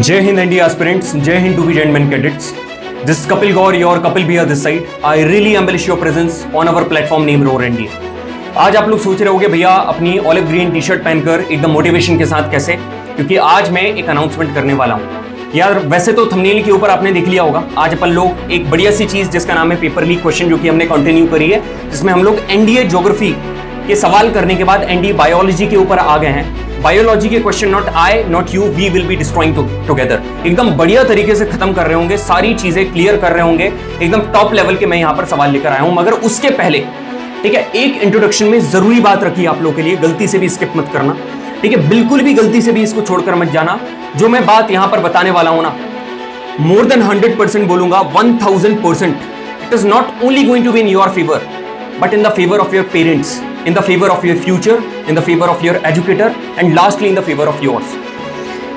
Jai Hind India aspirants, Jai Hind to be gentlemen cadets. This is Kapil Gaur, your Kapil Bhaiya this side. I really embellish your presence on our platform named Roar India. आज आप लोग सोच रहे होंगे भैया अपनी olive green tea shirt पहनकर एकदम मोटिवेशन के साथ कैसे, क्योंकि आज मैं एक अनाउंसमेंट करने वाला हूँ। यार वैसे तो थंबनेल के ऊपर आपने देख लिया होगा, आज अपन लोग एक बढ़िया सी चीज जिसका नाम है पेपर लीक क्वेश्चन, जो कि हमने कंटिन्यू करी है, जिसमें हम लोग एनडीए ज्योग्राफी के सवाल करने के बाद एनडीए बायोलॉजी के ऊपर आ गए हैं। बायोलॉजी के question not I not you, we will be destroying together, एकदम बढ़िया तरीके से खत्म कर रहे होंगे, सारी चीजें क्लियर कर रहे होंगे, एकदम टॉप लेवल के मैं यहाँ पर सवाल लेकर आया हूँ। मगर उसके पहले ठीक है, एक इंट्रोडक्शन में जरूरी बात रखी आप लोगों के लिए, गलती से भी स्किप मत करना, ठीक है, बिल्कुल भी गलती से भी इसको छोड़कर मत जाना। जो मैं बात यहां पर बताने वाला हूं ना, मोर देन 100% बोलूंगा, 1000%, it is not only going to be in your favour but in the favour of your parents, in the favor of your future, in the favor of your educator, and lastly in the favor of yours.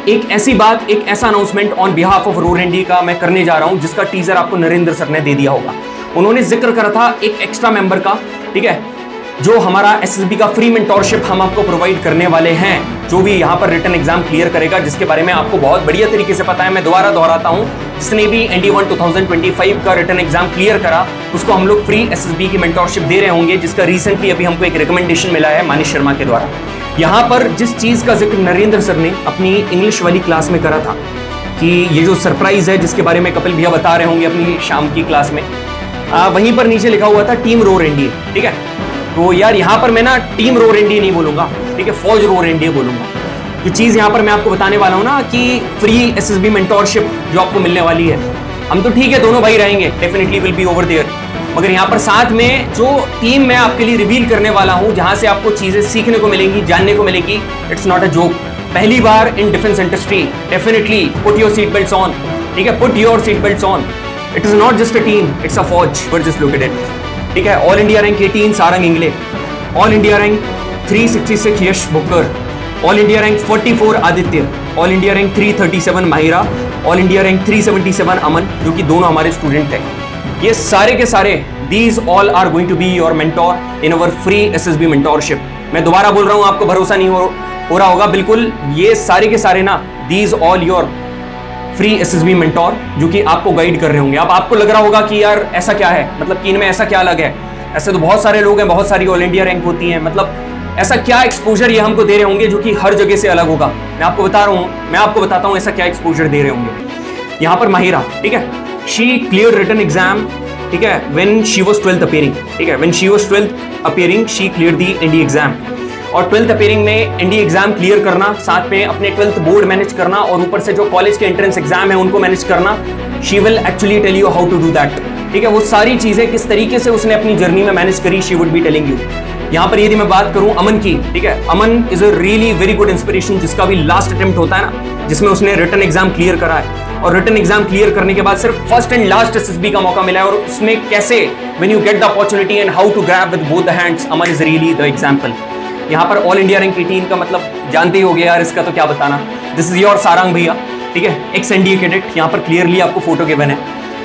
एक ऐसी बात, एक ऐसा announcement on behalf of roar India का मैं करने जा रहा हूं, जिसका टीजर आपको नरेंद्र सर ने दे दिया होगा। उन्होंने जिक्र करा था एक एक्स्ट्रा मेंबर का, ठीक है, जो हमारा एसएसबी का फ्री मेंटोरशिप हम आपको प्रोवाइड करने वाले हैं, जो भी यहाँ पर रिटन एग्जाम क्लियर करेगा, जिसके बारे में आपको बहुत बढ़िया तरीके से पता है। मैं दोबारा दोहराता हूँ, जिसने भी ND1 2025 का रिटन एग्जाम क्लियर करा, उसको हम लोग फ्री एसएसबी की मेंटोरशिप दे रहे होंगे, जिसका रिसेंटली अभी हमको एक रिकमेंडेशन मिला है मानिश शर्मा के द्वारा। यहाँ पर जिस चीज का जिक्र नरेंद्र सर ने अपनी इंग्लिश वाली क्लास में करा था, कि ये जो सरप्राइज है जिसके बारे में कपिल भैया बता रहे होंगे अपनी शाम की क्लास में, वहीं पर नीचे लिखा हुआ था टीम रोर इंडिया, ठीक है। तो यार यहाँ पर मैं ना टीम रोर इंडिया नहीं बोलूंगा, ठीक है, फौज रोर इंडिया बोलूंगा। जो चीज यहाँ पर मैं आपको बताने वाला हूँ ना, कि फ्री एसएसबी मेंटोरशिप जो आपको मिलने वाली है, हम तो ठीक है दोनों भाई रहेंगे, definitely will be over there, मगर यहाँ पर साथ में जो टीम मैं आपके लिए रिवील करने वाला हूँ, जहां से आपको चीजें सीखने को मिलेंगी, जानने को मिलेगी, इट्स नॉट अ जोक। पहली बार in defence industry, definitely put your seat belts on, ठीक है, put your seat belts on. It is not just a team, it's a फौज, but just look at it, ठीक है। All India rank 18 Sarang Ingle, all India rank 366 Yash Bhukkar, all India rank 44 Aditya, all India rank 337 Mahira, all India rank 377 Aman, जो कि दोनों हमारे student हैं। ये सारे के सारे, these all are going to be your mentor in our free SSB mentorship. मैं दोबारा बोल रहा हूं, आपको भरोसा नहीं हो रहा होगा, बिल्कुल ये सारे के सारे ना, these all your free SSB mentor, जो कि आपको गाइड कर रहे होंगे। अब आपको लग रहा होगा कि यार ऐसा क्या है, मतलब कि इनमें ऐसा क्या अलग है, ऐसे तो बहुत सारे लोग हैं, बहुत सारी ऑल इंडिया रैंक होती है, मतलब ऐसा क्या एक्सपोजर ये हमको दे रहे होंगे जो कि हर जगह से अलग होगा। मैं आपको बताता हूँ ऐसा क्या एक्सपोजर दे रहे होंगे। यहाँ पर माहिरा, ठीक है, शी क्लियर रिटन एग्जाम, ठीक है, when she was 12th appearing, ठीक है, when she was 12th appearing she clear the ND exam. और 12th अपीयरिंग में एनडी एग्जाम क्लियर करना, साथ में अपने 12th बोर्ड मैनेज करना, और ऊपर से जो कॉलेज के एंट्रेंस एग्जाम है उनको मैनेज करना, she will actually tell you how to do that, ठीक है। वो सारी चीजें किस तरीके से उसने अपनी जर्नी में मैनेज करी, she would be telling you. यहाँ पर यदि मैं बात करूं अमन की, ठीक है, Aman is a really very good inspiration, जिसका भी लास्ट अटेम्प्ट होता है ना, जिसमें उसने रिटन एग्जाम क्लियर करा है, और रिटन एग्जाम क्लियर करने के बाद सिर्फ फर्स्ट एंड लास्ट एसएसबी का मौका मिला है, और उसमें कैसे when you get the opportunity and how to grab with both the hands, Aman is really the example. यहाँ पर ऑल इंडिया रैंक 18 का मतलब जानते ही हो गया यार, इसका तो क्या बताना। दिस इज योर सारंग भैया, ठीक है, एक्स एनडीए कैडेट, यहाँ पर क्लियरली आपको फोटो गिवन है,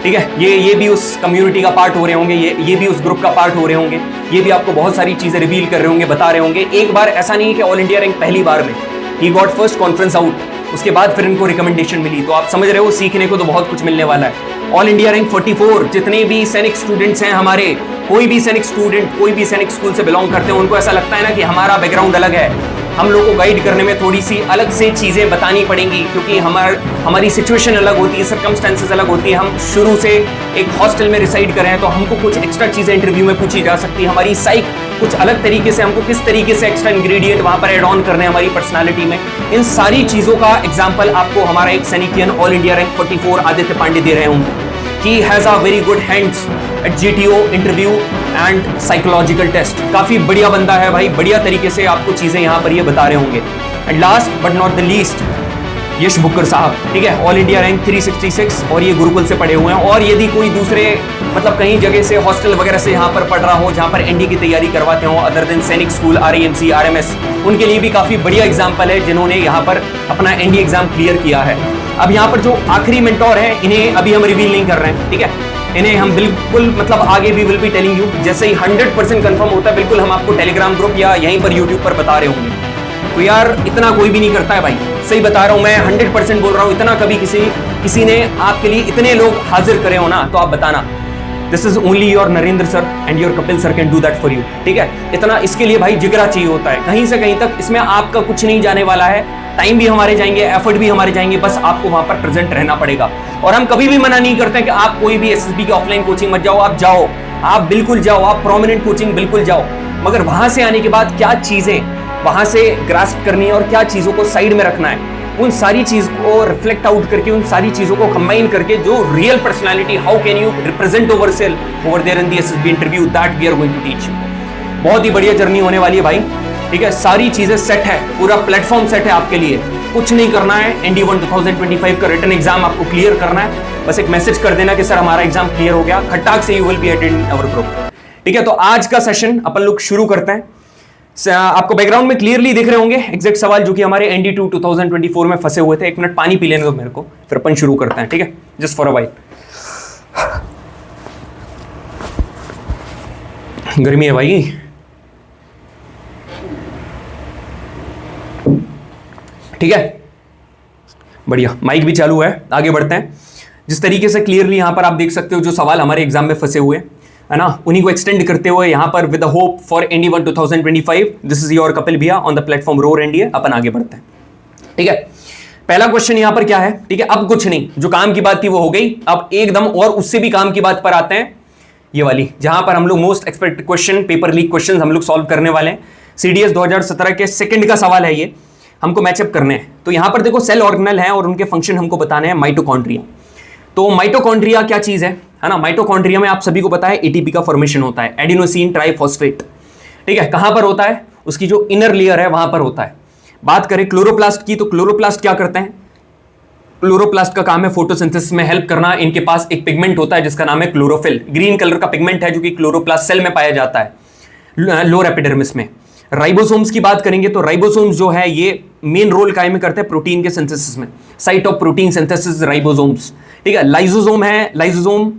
ठीक है। ये भी उस कम्युनिटी का पार्ट हो रहे होंगे, ये भी उस ग्रुप का पार्ट हो रहे होंगे, ये भी आपको बहुत सारी चीजें रिवील कर रहे होंगे, बता रहे होंगे। एक बार ऐसा नहीं है कि ऑल इंडिया रैंक पहली बार में, he got first conference out, उसके बाद फिर इनको रिकमेंडेशन मिली, तो आप समझ रहे हो सीखने को तो बहुत कुछ मिलने वाला है। ऑल इंडिया रैंक 44, जितने भी सैनिक स्टूडेंट्स हैं हमारे, कोई भी सैनिक स्टूडेंट कोई भी सैनिक स्कूल से बिलोंग करते हैं, उनको ऐसा लगता है ना कि हमारा बैकग्राउंड अलग है, हम लोग को गाइड करने में थोड़ी सी अलग से चीजें बतानी पड़ेंगी, क्योंकि हमारी सिचुएशन अलग होती है, सर्कमस्टेंसेस अलग होती है। हम शुरू से एक हॉस्टल में रिसाइड कर रहे हैं, तो हमको कुछ एक्स्ट्रा चीजें इंटरव्यू में पूछी जा सकती है, हमारी साइक कुछ अलग तरीके से, हमको किस तरीके से एक्स्ट्रा इंग्रेडिएंट वहां पर ऐड ऑन करने हैं हमारी पर्सनालिटी में, इन सारी चीजों का एग्जाम्पल आपको हमारा एक सैनिकियन all India rank 44 Aditya Pandey दे रहे होंगे। He has a very good hands at GTO interview and psychological test. काफी बढ़िया बंदा है भाई, बढ़िया तरीके से आपको चीजें यहाँ पर ये बता रहे होंगे। And last but not the least, Yash Bhukkar साहब, ठीक है, ऑल इंडिया रैंक 366, और ये गुरुकुल से पढ़े हुए हैं। और यदि कोई दूसरे मतलब कहीं जगह से हॉस्टल वगैरह से यहाँ पर पढ़ रहा हो, जहाँ पर एनडी की तैयारी करवाते हो, अदर देन सैनिक स्कूल, RAMC, RMS, उनके लिए भी काफी बढ़िया एग्जाम्पल है, जिन्होंने यहाँ पर अपना एनडी एग्जाम क्लियर किया है। अब यहाँ पर जो आखिरी मेंटोर है, इन्हें अभी हम रिवील नहीं कर रहे हैं, ठीक है, इन्हें हम बिल्कुल मतलब आगे भी विल बी टेलिंग यू, जैसे ही 100% कंफर्म होता है बिल्कुल हम आपको टेलीग्राम ग्रुप या यहीं पर यूट्यूब पर बता रहे होंगे। तो यार इतना कोई भी नहीं करता है भाई, सही बता रहा हूं मैं, 100% बोल रहा हूं। इतना कभी किसी ने आपके लिए इतने लोग हाजिर करे हो ना, तो आप बताना। This is only your Narendra sir and your Kapil sir can do that for you. ठीक है, इतना इसके लिए भाई जिगरा चाहिए होता है। कहीं से कहीं तक इसमें आपका कुछ नहीं जाने वाला है, टाइम भी हमारे जाएंगे, एफर्ट भी हमारे जाएंगे, बस आपको वहां पर प्रेजेंट रहना पड़ेगा। और हम कभी भी मना नहीं करते कि आप कोई भी एसएसबी की ऑफलाइन कोचिंग मत जाओ, आप जाओ, आप बिल्कुल जाओ, आप प्रोमिनेंट कोचिंग बिल्कुल जाओ। मगर वहां से आने के बाद क्या चीजें वहां से ग्रास्प करनी है और क्या चीजों को साइड में रखना है, उन सारी चीज को रिफ्लेक्ट आउट करके, उन सारी चीजों को कंबाइन करके, जो real personality, how can you represent over self over there in the SSB interview, that we are going to teach. बहुत ही बढ़िया जर्नी होने वाली है भाई। ठीक है, सारी चीजें सेट है, पूरा प्लेटफॉर्म सेट है आपके लिए। कुछ नहीं करना है, ND1 2025 का रिटन एग्जाम आपको क्लियर करना है। बस एक मैसेज कर देना कि सर हमारा एग्जाम क्लियर हो गया, खट्टाक से you will be attend our group. ठीक है, तो आज का सेशन अपन लोग शुरू करते हैं। आपको बैकग्राउंड में क्लियरली दिख रहे होंगे एग्जैक्ट सवाल जो कि हमारे ND2 2024 में फंसे हुए थे। एक मिनट पानी पी लेने दो मेरे को, फिर अपन शुरू करते हैं। ठीक है, जस्ट फॉर अ वाइल। गर्मी है भाई। ठीक है, बढ़िया, माइक भी चालू है। आगे बढ़ते हैं। जिस तरीके से क्लियरली यहां पर आप देख सकते हो जो सवाल हमारे एग्जाम में फंसे हुए है ना, उन्हीं को एक्सटेंड करते हुए यहां पर with the hope for ND1 2025, this is your Kapil भैया on the platform roar NDA। अपन आगे बढ़ते हैं। ठीक है, पहला क्वेश्चन यहां पर क्या है? ठीक है, अब कुछ नहीं, जो काम की बात थी वो हो गई। अब एकदम और उससे भी काम की बात पर आते हैं, ये वाली, जहां पर हम लोग most expected question, paper leak question हम लोग सॉल्व करने वाले हैं। CDS 2017 के सेकंड का सवाल है ये, हमको मैचअप करने हैं। तो यहां पर देखो सेल ऑर्गेनेल है और उनके फंक्शन हमको बताने हैं। माइटोकॉन्ड्रिया, तो माइटोकॉन्ड्रिया क्या चीज है ना? माइटोकॉन्ड्रिया में आप सभी को पता है ATP का फॉर्मेशन होता है, एडिनोसिन ट्राइफॉस्फेट। ठीक है, कहां पर होता है? उसकी जो इनर लेयर है वहां पर होता है। बात करें क्लोरोप्लास्ट की, तो क्लोरोप्लास्ट क्या करते हैं? क्लोरोप्लास्ट का काम है फोटोसिंथेसिस में हेल्प करना। इनके पास एक पिगमेंट होता है जिसका नाम है क्लोरोफिल, ग्रीन कलर का पिगमेंट है जो कि क्लोरोप्लास्ट सेल में पाया जाता है, लोअर एपिडर्मिस में। राइबोसोम्स की बात करेंगे तो राइबोसोम्स जो है ये मेन रोल कायम में करते हैं प्रोटीन के सिंथेसिस में, site of protein synthesis ribosomes. ठीक है, लाइसोसोम है, लाइसोसोम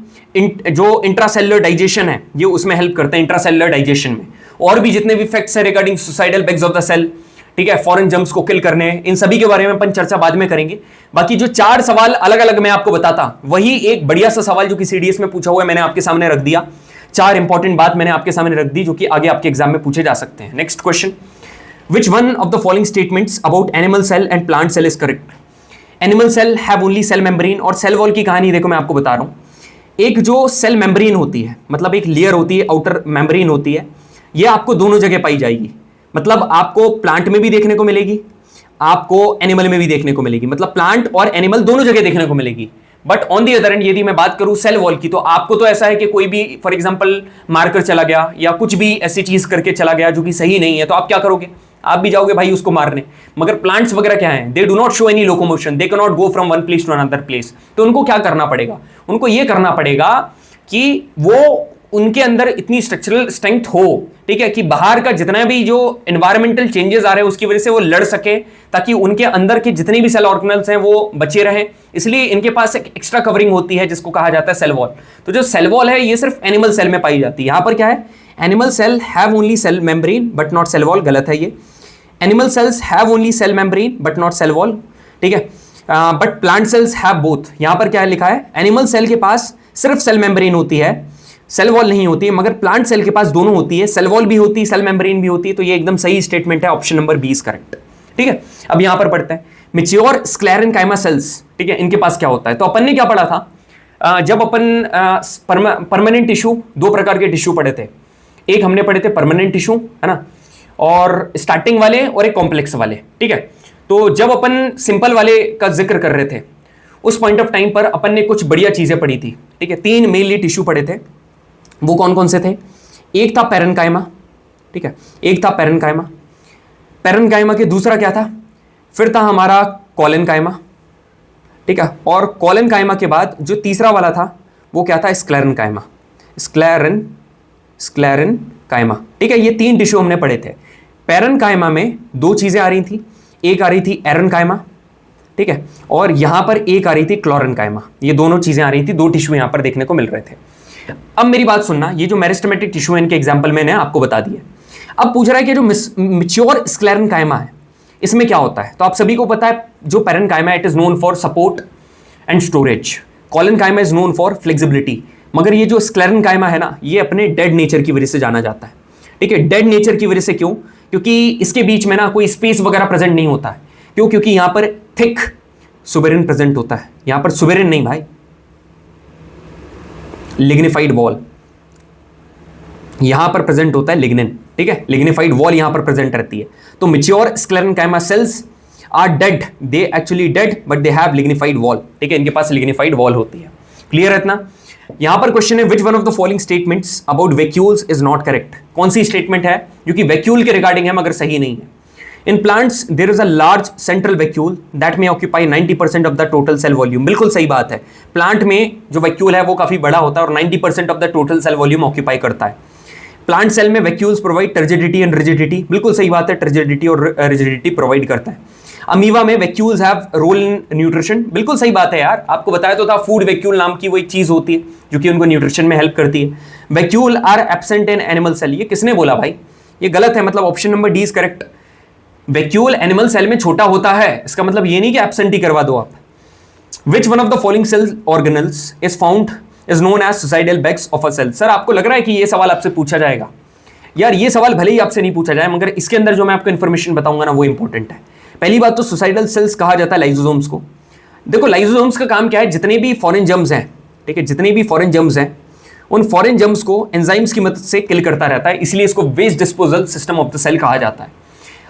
जो इंट्रासेलुलर डाइजेशन है ये उसमें हेल्प करते हैं, इंट्रासेलुलर डाइजेशन में। और भी जितने भी फैक्ट्स है regarding suicidal bags of the cell, ठीक है, फॉरेन जम्प्स को किल करने, इन सभी के बारे में अपन चर्चा बाद में करेंगे। बाकी जो 4 सवाल अलग अलग मैं आपको बताता, वही एक बढ़िया सा सवाल जो कि CDS में पूछा हुआ है मैंने आपके सामने रख दिया। 4 इंपॉर्टेंट बात मैंने आपके सामने रख दी जो कि आगे आपके एग्जाम में पूछे जा सकते हैं। Next question, which one of the following statements about animal cell and plant cell is correct? Animal cell have only cell membrane, और सेल वॉल की कहानी देखो मैं आपको बता रहा हूं। एक जो सेल मेम्ब्रेन होती है, मतलब एक लेयर होती है, आउटर मेम्ब्रेन होती है, ये आपको दोनों जगह पाई जाएगी। मतलब आपको प्लांट में भी देखने को मिलेगी, आपको एनिमल में भी देखने को मिलेगी, मतलब प्लांट और एनिमल दोनों जगह देखने को मिलेगी। But on the other and यदि मैं बात करूं सेल वॉल की, तो आपको तो ऐसा है कि कोई भी फॉर एग्जांपल मारकर चला गया या कुछ भी ऐसी चीज करके चला गया जो कि सही नहीं है, तो आप क्या करोगे? आप भी जाओगे भाई उसको मारने। मगर प्लांट्स वगैरह क्या है, they do not show any locomotion, they can not go from one place to another place. तो उनको क्या करना पड़ेगा? उनको ये करना पड़ेगा कि वो उनके अंदर इतनी स्ट्रक्चरल स्ट्रेंथ हो, ठीक है, कि बाहर का जितना भी जो एनवायरमेंटल चेंजेस आ रहे हैं उसकी वजह से वो लड़ सके, ताकि उनके अंदर के जितने भी सेल ऑर्गेनल्स हैं वो बचे रहें। इसलिए इनके पास एक एक्स्ट्रा कवरिंग होती है जिसको कहा जाता है सेल वॉल। तो जो सेल वॉल है ये सिर्फ एनिमल सेल में पाई जाती है। यहां पर क्या है? Animal cell have only cell membrane but not cell wall, गलत है ये। Animal cells have only cell membrane but not cell wall, ठीक है, but plant cells have both. यहां पर क्या लिखा है? एनिमल सेल के पास सिर्फ सेल मेम्ब्रेन होती है, सेल वॉल नहीं होती है, मगर प्लांट सेल के पास दोनों होती है, सेल वॉल भी होती है, सेल मेम्ब्रेन भी होती है। तो ये एकदम सही स्टेटमेंट है, option number B is correct. ठीक है, अब यहां पर पढ़ते हैं मैच्योर स्क्लेरेनकाइमा सेल्स। ठीक है, इनके पास क्या होता है? तो अपन ने क्या पढ़ा था? जब अपन परमानेंट टिश्यू, 2 प्रकार के टिश्यू पढ़े थे। एक हमने पढ़े थे परमानेंट टिश्यू, है ना, और स्टार्टिंग वाले और एक कॉम्प्लेक्स वाले। ठीक है, तो जब अपन सिंपल वाले का जिक्र कर रहे थे उस पॉइंट ऑफ टाइम पर अपन ने कुछ बढ़िया चीजें पढ़ी थी। ठीक है, 3 मेनली टिश्यू पढ़े थे। वो कौन कौन से थे? एक था पैरेन्काइमा, ठीक है, एक था पैरेन्काइमा, पैरेन्काइमा के दूसरा क्या था? फिर था हमारा कॉलेनकाइमा, ठीक है, और कॉलेनकाइमा के बाद जो तीसरा वाला था वो क्या था? Sclerenchyma, sclerenchyma. ठीक है, ये 3 टिश्यू हमने पढ़े थे। पैरेन्काइमा में 2 चीजें आ रही थी, एक आ रही थी एरेन्काइमा, ठीक है, और यहां पर एक आ रही थी क्लोरेन्काइमा। ये दोनों चीजें आ रही थी, 2 टिश्यू यहां पर देखने को मिल रहे थे। अब मेरी बात सुनना, ये जो मेरिस्टेमेटिक टिश्यू है इनके एग्जांपल मैंने आपको बता दिए। अब पूछ रहा है कि जो मैच्योर स्क्लेरेनकाइमा है इसमें क्या होता है, तो आप सभी को पता है जो parenchyma it is known for support and storage, collenchyma is known for flexibility, मगर ये जो स्क्लेरेनकाइमा है ना, ये अपने डेड नेचर की वजह से जाना जाता है। ठीक है, डेड नेचर की वजह से क्यों? क्योंकि इसके बीच में ना कोई स्पेस वगैरह प्रेजेंट नहीं होता है। क्यों? क्योंकि यहां पर थिक सुबेरिन प्रेजेंट होता है, यहां पर सुबेरिन नहीं भाई, लिग्निफाइड वॉल यहां पर प्रेजेंट होता है, लिग्निन। ठीक है, लिग्निफाइड वॉल यहां पर प्रेजेंट रहती है। तो mature sclerenchyma cells are dead, they actually dead but they have lignified wall. ठीक है, इनके पास लिग्निफाइड वॉल होती है। क्लियर है इतना? यहां पर क्वेश्चन है which one of the following statements about vacuoles is not correct. कौन सी स्टेटमेंट है जो कि वैक्यूल के रिगार्डिंग है मगर सही नहीं है? In plants there is a large central vacuole that may occupy 90% of the total cell volume. बिल्कुल सही बात है, प्लांट में जो वैक्यूल है वो काफी बड़ा होता है और 90% of the total cell volume occupy करता है। प्लांट सेल में vacuoles provide turgidity and rigidity. बिल्कुल सही बात है, टर्जिडिटी और रिजिडिटी प्रोवाइड करता है। अमीबा में vacuoles have role in nutrition. बिल्कुल सही बात है यार, आपको बताया तो था, फूड वैक्यूल नाम की वो एक चीज होती है जो कि उनको न्यूट्रिशन में हेल्प करती है। Vacuole are absent in animal cell. ये किसने बोला भाई? ये गलत है, मतलब option number D is correct. Vacuole animal cell में छोटा होता है, इसका मतलब ये नहीं कि एब्सेंट ही करवा दो आप। Which one of the following cell organelles is found is known as suicidal bags of a cell. Sir आपको लग रहा है कि ये सवाल आपसे पूछा जाएगा? यार ये सवाल भले ही आपसे नहीं पूछा जाए मगर इसके अंदर जो मैं आपको इन्फॉर्मेशन बताऊंगा ना वो इंपॉर्टेंट है। पहली बात तो सुसाइडल सेल्स कहा जाता है लाइसोसोम्स को। देखो लाइसोसोम्स का काम क्या है, जितने भी फॉरेन जर्म्स हैं, ठीक है, जितने भी फॉरेन जर्म्स हैं उन फॉरेन जर्म्स को एंजाइम्स की मदद से किल करता रहता है, इसलिए इसको waste disposal system of the cell कहा जाता है।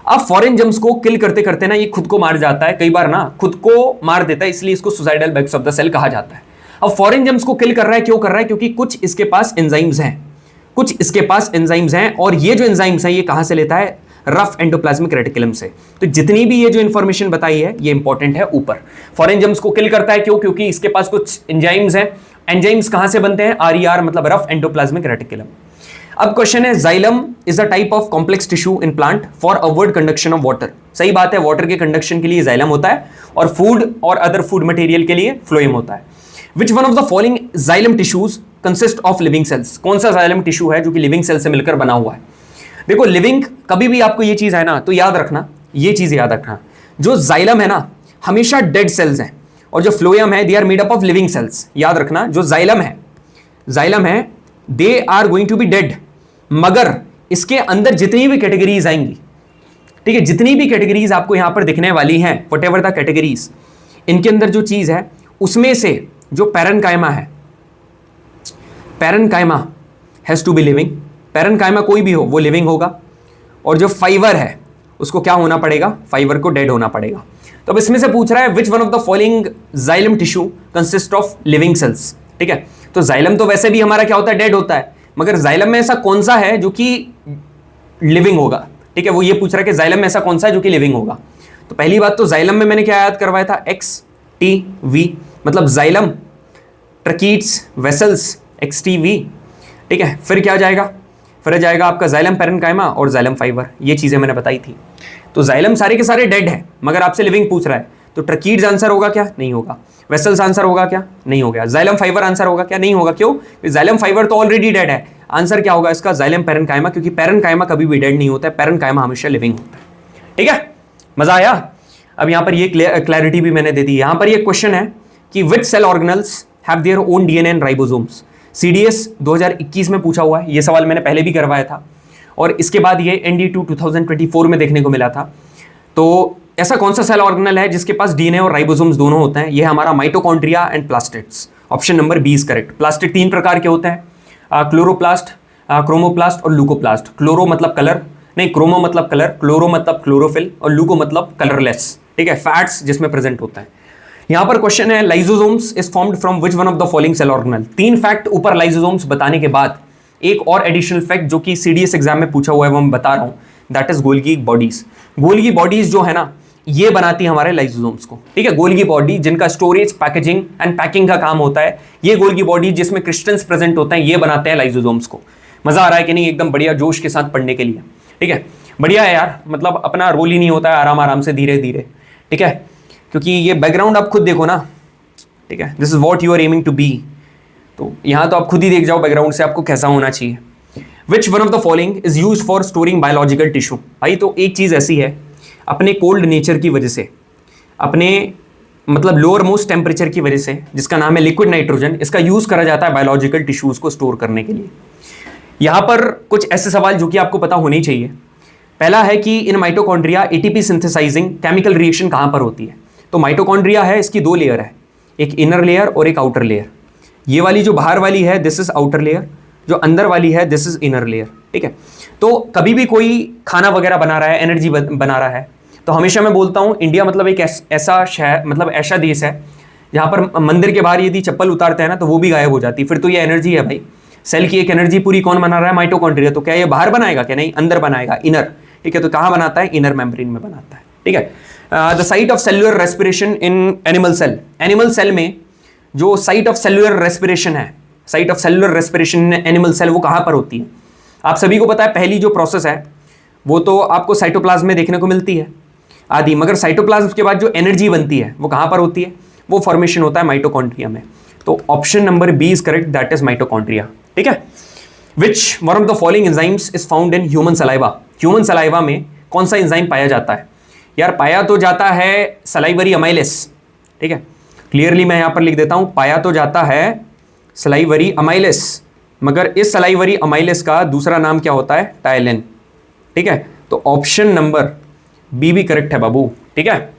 अब फॉरेन जर्म्स को किल करते करते ना ये खुद को मार जाता है, कई बार ना खुद को मार देता है, इसलिए इसको suicidal bags of the cell कहा जाता है। अब फॉरेन जर्म्स को किल कर रहा है, क्यों कर रहा है? क्योंकि कुछ इसके पास एंजाइम्स हैं, कुछ इसके पास एंजाइम्स हैं, और ये जो एंजाइम्स हैं ये कहां से लेता है? रफ एंडोप्लाज्मिक रेटिकुलम से। तो जितनी भी ये जो इंफॉर्मेशन बताई है ये इंपॉर्टेंट है। ऊपर फॉरेन जर्म्स को किल करता है, क्यों? क्योंकि इसके पास कुछ एंजाइम्स हैं। एंजाइम्स कहां से बनते हैं? RER मतलब रफ एंडोप्लाज्मिक रेटिकुलम। अब क्वेश्चन है xylem is a type of complex tissue in plant for upward conduction of water. सही बात है, वाटर के कंडक्शन के लिए जाइलम होता है और फूड और अदर फूड मटेरियल के लिए फ्लोएम होता है। Which one of the following xylem tissues consist of living sales. कौन सा जाइलम टिश्यू है जो कि लिविंग सेल से मिलकर बना हुआ है? देखो लिविंग, कभी भी आपको ये चीज है ना तो याद रखना, ये चीज याद रखना, जो जाइलम है ना हमेशा डेड सेल्स हैं और जो फ्लोएम है they are made up of living cells. याद रखना, जो जाइलम है they are going to be dead, मगर इसके अंदर जितनी भी कैटेगरीज आएंगी, ठीक है, जितनी भी कैटेगरीज आपको यहां पर दिखने वाली हैं, वट एवर द कैटेगरीज, इनके अंदर जो चीज है उसमें से जो पैरेन्काइमा है, parenchyma has to be living. Parenchyma कोई भी हो वो लिविंग होगा, और जो फाइबर है उसको क्या होना पड़ेगा? फाइबर को डेड होना पड़ेगा। तो अब इसमें से पूछ रहा है which one of the following xylem tissue consist of living sales. ठीक है, तो जाइलम तो वैसे भी हमारा क्या होता है? डेड होता है, मगर जाइलम में ऐसा कौन सा है जो कि लिविंग होगा? ठीक है, वो ये पूछ रहा है कि जाइलम में ऐसा कौन सा है जो कि लिविंग होगा। तो पहली बात तो जाइलम में मैंने क्या याद करवाया था? XTV, मतलब जाइलम, ट्रकीट्स, वेसल्स, XTV। ठीक है, फिर क्या जाएगा? फिर जाएगा आपका जाइलम पैरेन्काइमा और जाइलम फाइबर, ये चीजें मैंने बताई थी। तो जाइलम सारे के सारे डेड है मगर आपसे लिविंग पूछ रहा है, तो ट्रकीट्स आंसर होगा क्या? नहीं होगा। वेसल्स आंसर होगा क्या? नहीं होगा। जाइलम फाइबर आंसर होगा क्या? नहीं होगा। क्यों? जाइलम फाइबर तो ऑलरेडी डेड है। आंसर क्या होगा इसका? जाइलम पैरेन्काइमा, क्योंकि पैरेन्काइमा कभी भी डेड नहीं होता है, पैरेन्काइमा हमेशा लिविंग होता है। ठीक है, मजा आया? अब यहां पर ये क्लैरिटी भी मैंने दे दी। यहां पर ये क्वेश्चन है कि which cell organelles have their own DNA and ribosomes. CDS 2021 में पूछा हुआ है, ये सवाल मैंने पहले भी करवाया था और इसके बाद ये ND2 2024 में देखने को मिला था। तो ऐसा कौन सा सेल ऑर्गेनल है जिसके पास DNA और राइबोसोम्स दोनों होते हैं? ये हमारा mitochondria and plastids. Option number B is correct. Plastid 3 प्रकार के होते हैं, क्लोरोप्लास्ट, क्रोमोप्लास्ट और लूकोप्लास्ट। क्लोरो मतलब कलर, नहीं, क्रोमो मतलब कलर, क्लोरो मतलब क्लोरोफिल और लूको मतलब कलरलेस। ठीक है, फैट्स जिसमें प्रेजेंट होता है। यहां पर क्वेश्चन है lysosomes is formed from which one of the following cell organelle. 3 fact ऊपर लाइसोसोम्स बताने के बाद एक और एडिशनल फैक्ट जो कि CDS एग्जाम में पूछा हुआ है वो मैं बता रहा हूं, that is Golgi bodies. Golgi bodies जो है ना ये बनाती है हमारे लाइसोसोम्स को। ठीक है, गोल्गी बॉडी जिनका स्टोरेज, पैकेजिंग एंड पैकिंग का काम होता है, ये गोल्गी बॉडी जिसमें क्रिस्टल्स प्रेजेंट होते हैं ये बनाते हैं लाइसोसोम्स को। मजा आ रहा है कि नहीं? एकदम बढ़िया जोश के साथ पढ़ने के लिए। ठीक है, बढ़िया है यार, मतलब अपना रोल ही नहीं होता है, आराम आराम से धीरे धीरे। ठीक है, क्योंकि ये बैकग्राउंड आप खुद देखो ना। ठीक है, this is what you are aiming to be. तो यहां तो आप खुद ही देख जाओ बैकग्राउंड से आपको कैसा होना चाहिए। विच one of the following is used for storing biological tissue. भाई तो एक चीज ऐसी है, अपने कोल्ड नेचर की वजह से, अपने मतलब लोअर मोस्ट टेम्परेचर की वजह से, जिसका नाम है लिक्विड नाइट्रोजन, इसका यूज करा जाता है बायोलॉजिकल टिश्यूज को स्टोर करने के लिए। यहां पर कुछ ऐसे सवाल जो कि आपको पता होने ही चाहिए। पहला है कि in mitochondria ATP synthesising chemical reaction कहां पर होती है? तो माइटोकॉन्ड्रिया है, इसकी दो लेयर है, एक इनर लेयर और एक आउटर लेयर। ये वाली जो बाहर वाली है दिस इज आउटर लेयर, जो अंदर वाली है दिस इज इनर लेयर। ठीक है, तो कभी भी कोई खाना वगैरह बना रहा है, एनर्जी बना रहा है, तो हमेशा मैं बोलता हूं इंडिया मतलब एक ऐसा शहर, मतलब ऐसा देश है जहां पर मंदिर के बाहर यदि चप्पल उतारते हैं ना तो वो भी गायब हो जाती है। फिर तो ये एनर्जी है भाई, सेल की एक एनर्जी पूरी कौन बना रहा है? माइटोकॉन्ड्रिया। तो क्या ये बाहर बनाएगा? क्या नहीं, अंदर बनाएगा, इनर। ठीक है, तो कहां बनाता है? इनर मेम्ब्रेन में बनाता है। ठीक है, the site of cellular respiration in animal cell, animal cell में जो साइट ऑफ सेल्युलर रेस्पिरेशन है, site of cellular respiration in animal cell, वो कहां पर होती है? आप सभी को पता है पहली जो प्रोसेस है वो तो आपको साइटोप्लाज्म में देखने को मिलती है आदि, मगर साइटोप्लाज्म के बाद जो एनर्जी बनती है वो कहां पर होती है? वो फॉर्मेशन होता है माइटोकॉन्ड्रिया में। तो option number B is correct, that is mitochondria. ठीक है, which one of the following enzymes is found in human saliva, human saliva में कौन सा एंजाइम पाया जाता है? यार पाया तो जाता है सलाइवरी अमाइलेस। ठीक है, क्लियरली मैं यहां पर लिख देता हूं, पाया तो जाता है सलाइवरी अमाइलेस, मगर इस सलाइवरी अमाइलेस का दूसरा नाम क्या होता है? टाइलिन। ठीक है, तो ऑप्शन नंबर बी भी करेक्ट है बाबू। ठीक है,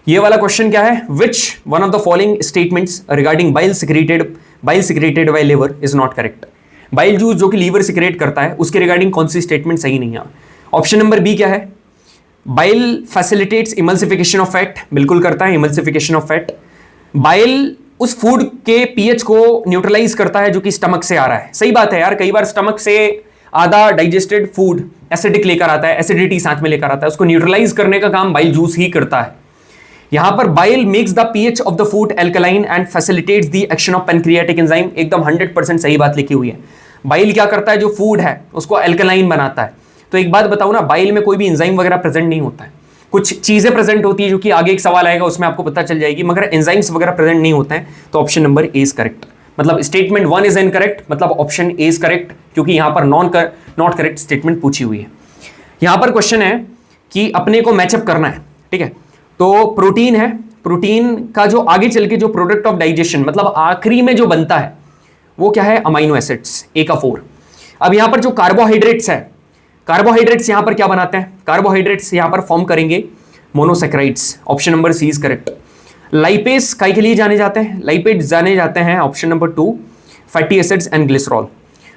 ये वाला क्वेश्चन क्या है? Which one of the following statements regarding bile secreted by liver is not correct. Bile juice जो कि लीवर सिक्रेट करता है उसके रिगार्डिंग कौन सी स्टेटमेंट सही नहीं है? ऑप्शन नंबर बी क्या है? Bile facilitates emulsification of fat, बिल्कुल करता है इमल्सिफिकेशन ऑफ फैट। बाइल उस फूड के पीएच को न्यूट्रलाइज करता है जो कि स्टमक से आ रहा है। सही बात है यार, कई बार स्टमक से आधा डाइजेस्टेड फूड एसिडिक लेकर आता है, एसिडिटी साथ में लेकर आता है, उसको न्यूट्रलाइज करने का काम बाइल जूस ही करता है। यहां पर bile makes the pH of the food alkaline and facilitates the action of pancreatic enzyme, एकदम 100% सही बात लिखी हुई है। बाइल क्या करता है? जो फूड है उसको एल्कलाइन बनाता है। तो एक बात बताऊं ना, बाइल में कोई भी एंजाइम वगैरह प्रेजेंट नहीं होता है, कुछ चीजें प्रेजेंट होती है जो कि आगे एक सवाल आएगा उसमें आपको पता चल जाएगी, मगर एंजाइम्स वगैरह प्रेजेंट नहीं होते हैं। तो option number A is correct, मतलब स्टेटमेंट 1 इज इनकरेक्ट, मतलब ऑप्शन ए इज करेक्ट, क्योंकि यहां पर नॉट करेक्ट स्टेटमेंट पूछी हुई है। यहां पर क्वेश्चन है कि अपने को मैचअप करना है। ठीक है, तो प्रोटीन है, प्रोटीन का जो आगे चल के जो प्रोडक्ट ऑफ डाइजेशन, मतलब आखिरी में जो बनता है वो क्या है? अमाइनो एसिड्स, ए का 4। अब यहां पर जो कार्बोहाइड्रेट्स है, कार्बोहाइड्रेट्स यहां पर क्या बनाते हैं? कार्बोहाइड्रेट्स यहां पर फॉर्म करेंगे monosaccharides, option number C is correct. Lipase काय के लिए जाने जाते हैं? लाइपेज जाने जाते हैं option number 2 fatty acids and glycerol.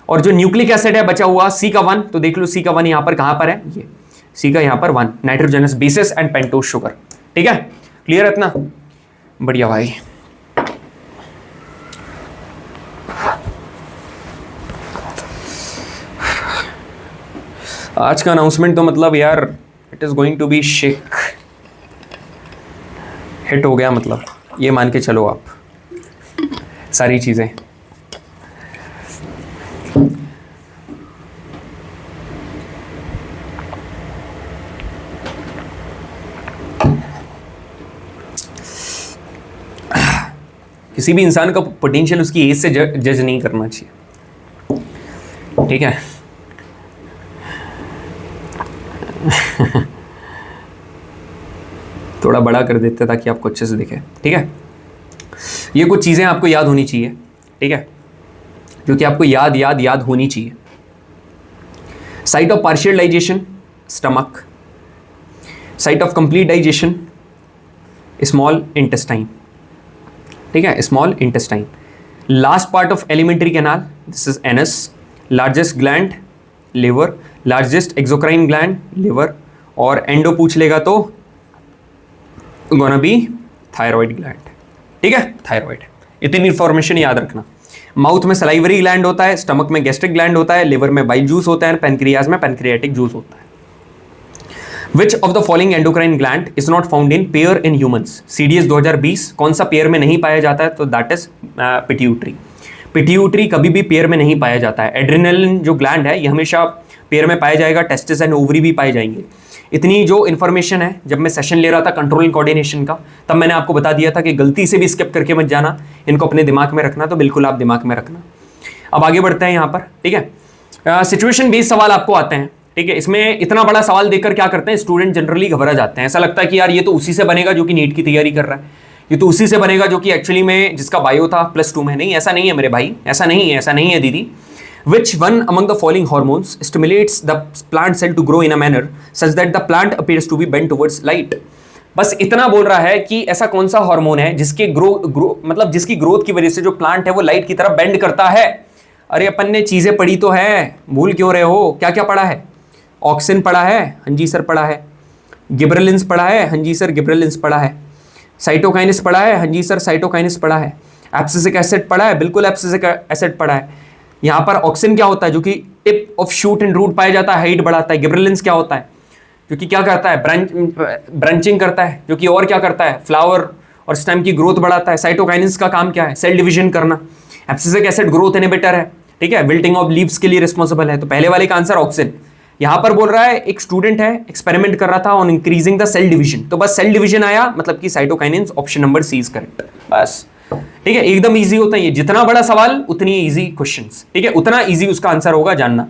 और जो न्यूक्लिक एसिड है बचा हुआ सी का 1, तो देख लो सी का 1 यहां पर कहां पर है? ये सी का यहां पर 1, nitrogenous bases and pentose sugar. ठीक है, क्लियर है इतना? बढ़िया भाई। आज का अनाउंसमेंट तो मतलब यार it is going to be shake, hit हो गया, मतलब ये मान के चलो आप सारी चीजें। किसी भी इंसान का पोटेंशियल उसकी एज से जज नहीं करना चाहिए। ठीक है, थोड़ा बड़ा कर देते हैं ताकि आपको अच्छे से दिखे। ठीक है, ये कुछ चीजें आपको याद होनी चाहिए। ठीक है, जो कि आपको याद होनी चाहिए। Site of partial digestion stomach, site of complete digestion small intestine. ठीक है, small intestine. Last part of alimentary canal this is anus. Largest gland liver, largest exocrine gland liver, और एंडो पूछ लेगा तो गोना बी थायराइड ग्लैंड। ठीक है, thyroid. इतनी information याद रखना। माउथ में सलाइवरी ग्लैंड होता है, स्टमक में गैस्ट्रिक ग्लैंड होता है, लिवर में बाइल जूस होता है, पैनक्रियाज में पैनक्रियाटिक जूस होता है। Which of the following endocrine gland is not found in pair in humans? CDS 2020 कौन सा पेयर में नहीं पाया जाता है? तो दैट इज पिट्यूटरी। पिट्यूटरी कभी भी पेयर में नहीं पाया जाता है। एड्रेनलिन जो ग्लैंड है ये हमेशा पेयर में पाया जाएगा, टेस्टिस एंड ओवरी भी पाए जाएंगे। इतनी जो इन्फॉर्मेशन है, जब मैं सेशन ले रहा था कंट्रोल एंड कोऑर्डिनेशन का, तब मैंने आपको बता दिया था कि गलती से भी स्किप करके मत जाना, इनको अपने दिमाग में रखना, तो बिल्कुल आप दिमाग में रखना। अब आगे बढ़ते हैं यहाँ पर। ठीक है, सिचुएशन बेस्ड सवाल आपको आते हैं। ठीक है, इसमें इतना बड़ा सवाल देखकर क्या करते हैं स्टूडेंट जनरली घबरा जाते हैं, ऐसा लगता है कि यार ये तो उसी से बनेगा जो कि नीट की तैयारी कर रहा है, ये तो उसी से बनेगा जो कि एक्चुअली में जिसका बायो था +2 में। नहीं, ऐसा नहीं है मेरे भाई, ऐसा नहीं है, ऐसा नहीं है दीदी। Which one among the following hormones stimulates the plant cell to grow in a manner such that the plant appears to be bent towards light? बस इतना बोल रहा है कि ऐसा कौन सा हार्मोन है जिसके मतलब जिसकी ग्रोथ की वजह से जो प्लांट है वो लाइट की तरफ बेंड करता है। अरे अपन ने चीजें पढ़ी तो है, भूल क्यों रहे हो? क्या क्या पढ़ा है? ऑक्सिन पढ़ा है, हाँ जी सर पढ़ा है। गिबरेलिंस पढ़ा है, हाँ जी सर गिबरेलिंस पढ़ा है। साइटोकाइनेस पढ़ा है, हाँ जी सर साइटोकाइनेस पढ़ा है। एब्सिसिक एसिड पढ़ा है, बिल्कुल एब्सिसिक एसिड पढ़ा है। यहाँ पर ऑक्सिन क्या होता है? जो कि tip of shoot and root पाया जाता है, हाइट बढ़ाता है। गिबरेलिंस क्या होता है? जो कि क्या करता है? ब्रांचिंग करता है। जो कि और क्या करता है? फ्लावर और स्टेम की ग्रोथ बढ़ाता है। साइटोकाइनेस का काम क्या है? सेल डिवीजन करना। एब्सिसिक एसिड ग्रोथ इनहिबिटर है, ठीक है, विल्टिंग ऑफ लीव्स के लिए रिस्पॉन्सिबल है। तो पहले वाले का आंसर ऑक्सिन। यहाँ पर बोल रहा है एक स्टूडेंट है, एक्सपेरिमेंट कर रहा था on increasing the cell division, तो बस सेल डिवीजन आया, मतलब कि cytokinesis, option number C is correct. बस ठीक है, एकदम इजी होता है ये, जितना बड़ा सवाल उतनी इजी क्वेश्चंस, ठीक है, उतना इजी उसका आंसर होगा जानना।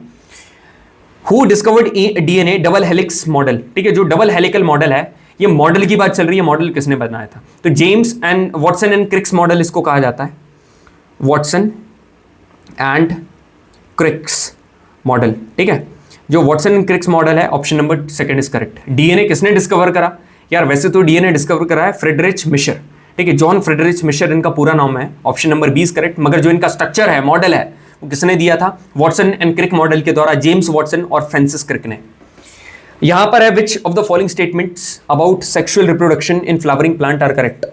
Who discovered DNA double helix model? ठीक है, जो डबल हेलिकल मॉडल है, ये मॉडल की बात चल रही है, मॉडल किसने बनाया था? तो James and Watson and Crick's model इसको कहा जाता है, वॉटसन एंड क्रिक्स मॉडल। ठीक है, जो वॉटसन एंड क्रिक्स मॉडल है, option number second is correct. DNA किसने डिस्कवर करा? यार वैसे तो डीएनए डिस्कवर करा है फ्रेडरिच मिशर, ठीक है, जॉन फ्रेडरिच मिशर इनका पूरा नाम है, ऑप्शन नंबर 20 करेक्ट। मगर जो इनका स्ट्रक्चर है, मॉडल है, वो किसने दिया था? वॉटसन एंड क्रिक मॉडल के द्वारा जेम्स वॉटसन और फ्रांसिस क्रिक ने। यहां पर है which of the following statements about sexual reproduction in flowering plant are correct?